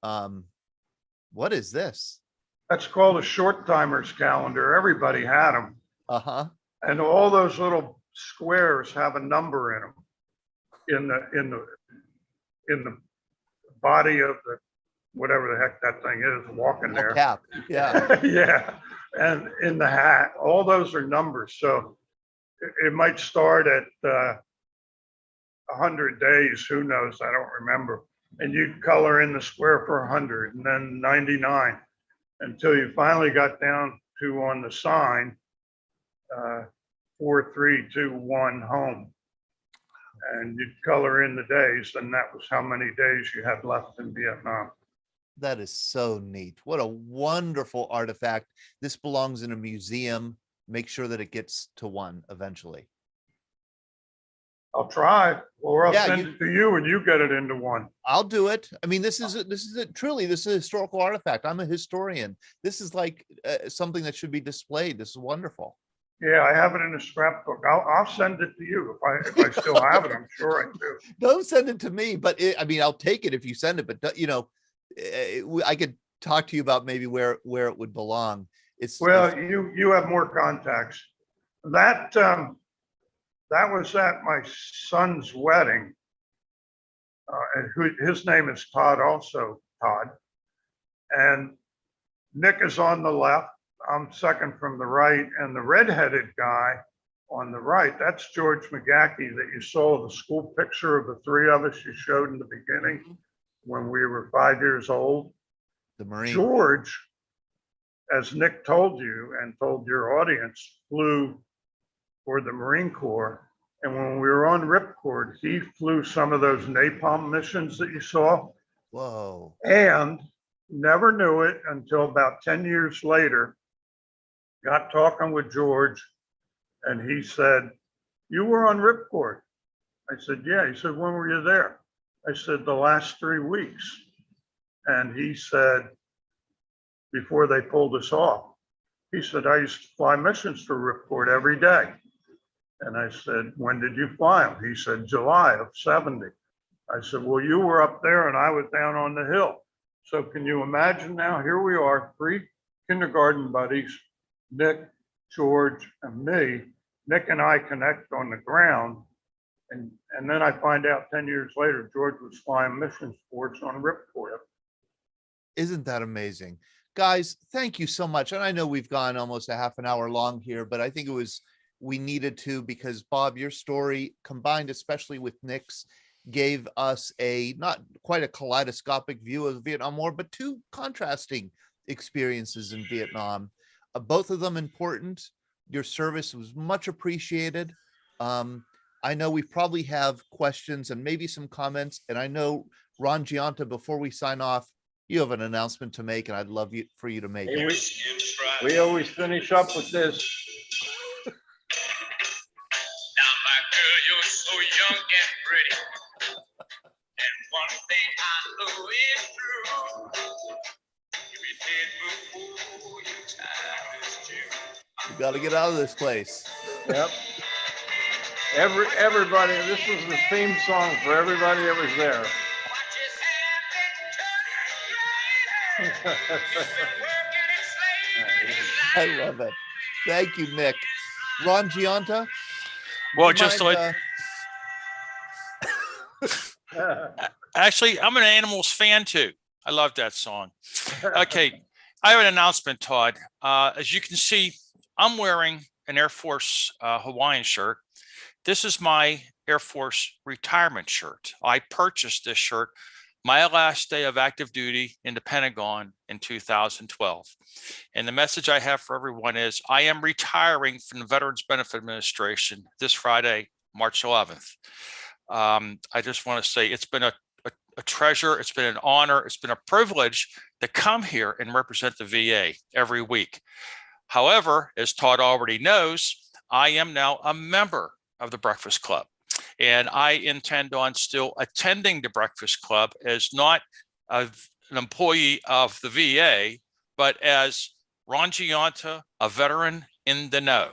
Speaker 1: What is this?
Speaker 2: That's called a short timers calendar. Everybody had them.
Speaker 1: Uh-huh.
Speaker 2: And all those little squares have a number in them in the body of the whatever the heck that thing is walking there.
Speaker 1: Cap. Yeah.
Speaker 2: Yeah, and in the hat, all those are numbers. So it might start at 100 days. Who knows? I don't remember. And you'd color in the square for 100, and then 99, until you finally got down to on the sign 4, 3, 2, 1 home. And you'd color in the days, and that was how many days you had left in Vietnam.
Speaker 1: That is so neat. What a wonderful artifact. This belongs in a museum. Make sure that it gets to one eventually.
Speaker 2: I'll try, or I'll
Speaker 1: Yeah,
Speaker 2: send it to you and you get it into one.
Speaker 1: I'll do it. I mean, this is truly, this is a historical artifact. I'm a historian. This is like something that should be displayed. This is wonderful.
Speaker 2: Yeah, I have it in a scrapbook. I'll send it to you if I still have it. I'm sure I do.
Speaker 1: Don't send it to me, but I'll take it if you send it. But I could talk to you about maybe where it would belong.
Speaker 2: Well, you have more contacts. That was at my son's wedding. And his name is Todd, also Todd. And Nick is on the left. I'm second from the right, and the redheaded guy on the right, that's George McGackey that you saw the school picture of the three of us you showed in the beginning when we were 5 years old.
Speaker 1: The Marine.
Speaker 2: George, as Nick told you and told your audience, flew for the Marine Corps. And when we were on Ripcord, he flew some of those napalm missions that you saw.
Speaker 1: Whoa.
Speaker 2: And never knew it until about 10 years later. Got talking with George, and he said, "You were on Ripcord." I said, "Yeah." He said, "When were you there?" I said, "The last 3 weeks." And he said, before they pulled us off, he said, "I used to fly missions for Ripcord every day." And I said, "When did you fly them?" He said, "July of '70. I said, "Well, you were up there and I was down on the hill." So can you imagine now, here we are, 3 kindergarten buddies, Nick, George, and me. Nick and I connect on the ground, And then I find out 10 years later, George was flying mission sports on Ripcord.
Speaker 1: Isn't that amazing? Guys, thank you so much. And I know we've gone almost a half an hour long here, but I think we needed to, because Bob, your story combined, especially with Nick's, gave us not quite a kaleidoscopic view of the Vietnam War, but two contrasting experiences in Vietnam. Both of them important. Your service was much appreciated. I know we probably have questions and maybe some comments, and I know Ron Gianta, before we sign off, you have an announcement to make, and I'd love for you to make
Speaker 9: Hey,
Speaker 1: it.
Speaker 9: we always finish up with this.
Speaker 12: Now, my girl, you're so young and pretty. And one thing I know is true. You be dead before your time is due.
Speaker 1: We got to get out of this place.
Speaker 9: Yep. Everybody, this was the theme song for everybody that was there.
Speaker 12: Watch his hand and turn it straight.
Speaker 1: I love it. Thank you, Nick. Ron Gianta?
Speaker 7: Well,
Speaker 1: you
Speaker 7: just
Speaker 1: mind,
Speaker 7: actually, I'm an Animals fan too. I love that song. Okay, I have an announcement, Todd. As you can see, I'm wearing an Air Force Hawaiian shirt. This is my Air Force retirement shirt. I purchased this shirt my last day of active duty in the Pentagon in 2012. And the message I have for everyone is I am retiring from the Veterans Benefit Administration this Friday, March 11th. I just want to say it's been a treasure. It's been an honor. It's been a privilege to come here and represent the VA every week. However, as Todd already knows, I am now a member of the Breakfast Club. And I intend on still attending the Breakfast Club as not an employee of the VA, but as Ron Gianta, a veteran in the know,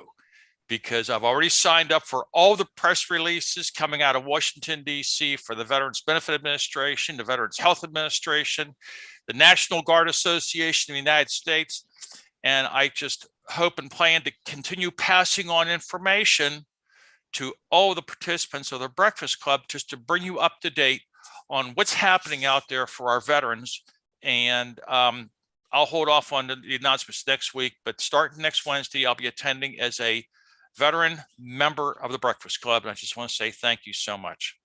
Speaker 7: because I've already signed up for all the press releases coming out of Washington, D.C. for the Veterans Benefit Administration, the Veterans Health Administration, the National Guard Association of the United States. And I just hope and plan to continue passing on information to all the participants of the Breakfast Club, just to bring you up to date on what's happening out there for our veterans. And I'll hold off on the announcements next week, but starting next Wednesday, I'll be attending as a veteran member of the Breakfast Club. And I just want to say thank you so much.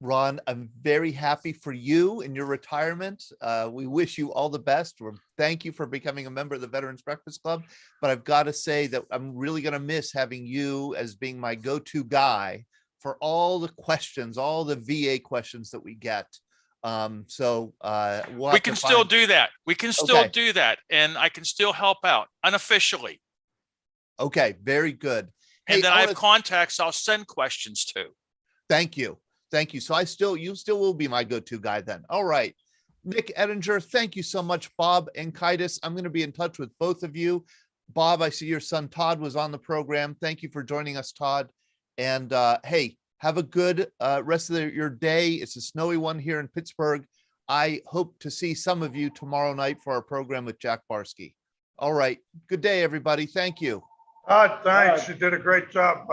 Speaker 1: Ron, I'm very happy for you in your retirement. We wish you all the best. Thank you for becoming a member of the Veterans Breakfast Club. But I've got to say that I'm really going to miss having you as being my go-to guy for all the questions, all the VA questions that we get. We
Speaker 7: can still do that. We can still do that. And I can still help out unofficially.
Speaker 1: Okay, very good.
Speaker 7: And then I have contacts I'll send questions to.
Speaker 1: Thank you. Thank you. So you still will be my go-to guy then. All right. Nick Edinger, thank you so much. Bob Anckaitis, I'm going to be in touch with both of you. Bob, I see your son Todd was on the program. Thank you for joining us, Todd. And hey, have a good rest of your day. It's a snowy one here in Pittsburgh. I hope to see some of you tomorrow night for our program with Jack Barski. All right. Good day, everybody. Thank you.
Speaker 2: Thanks. You did a great job.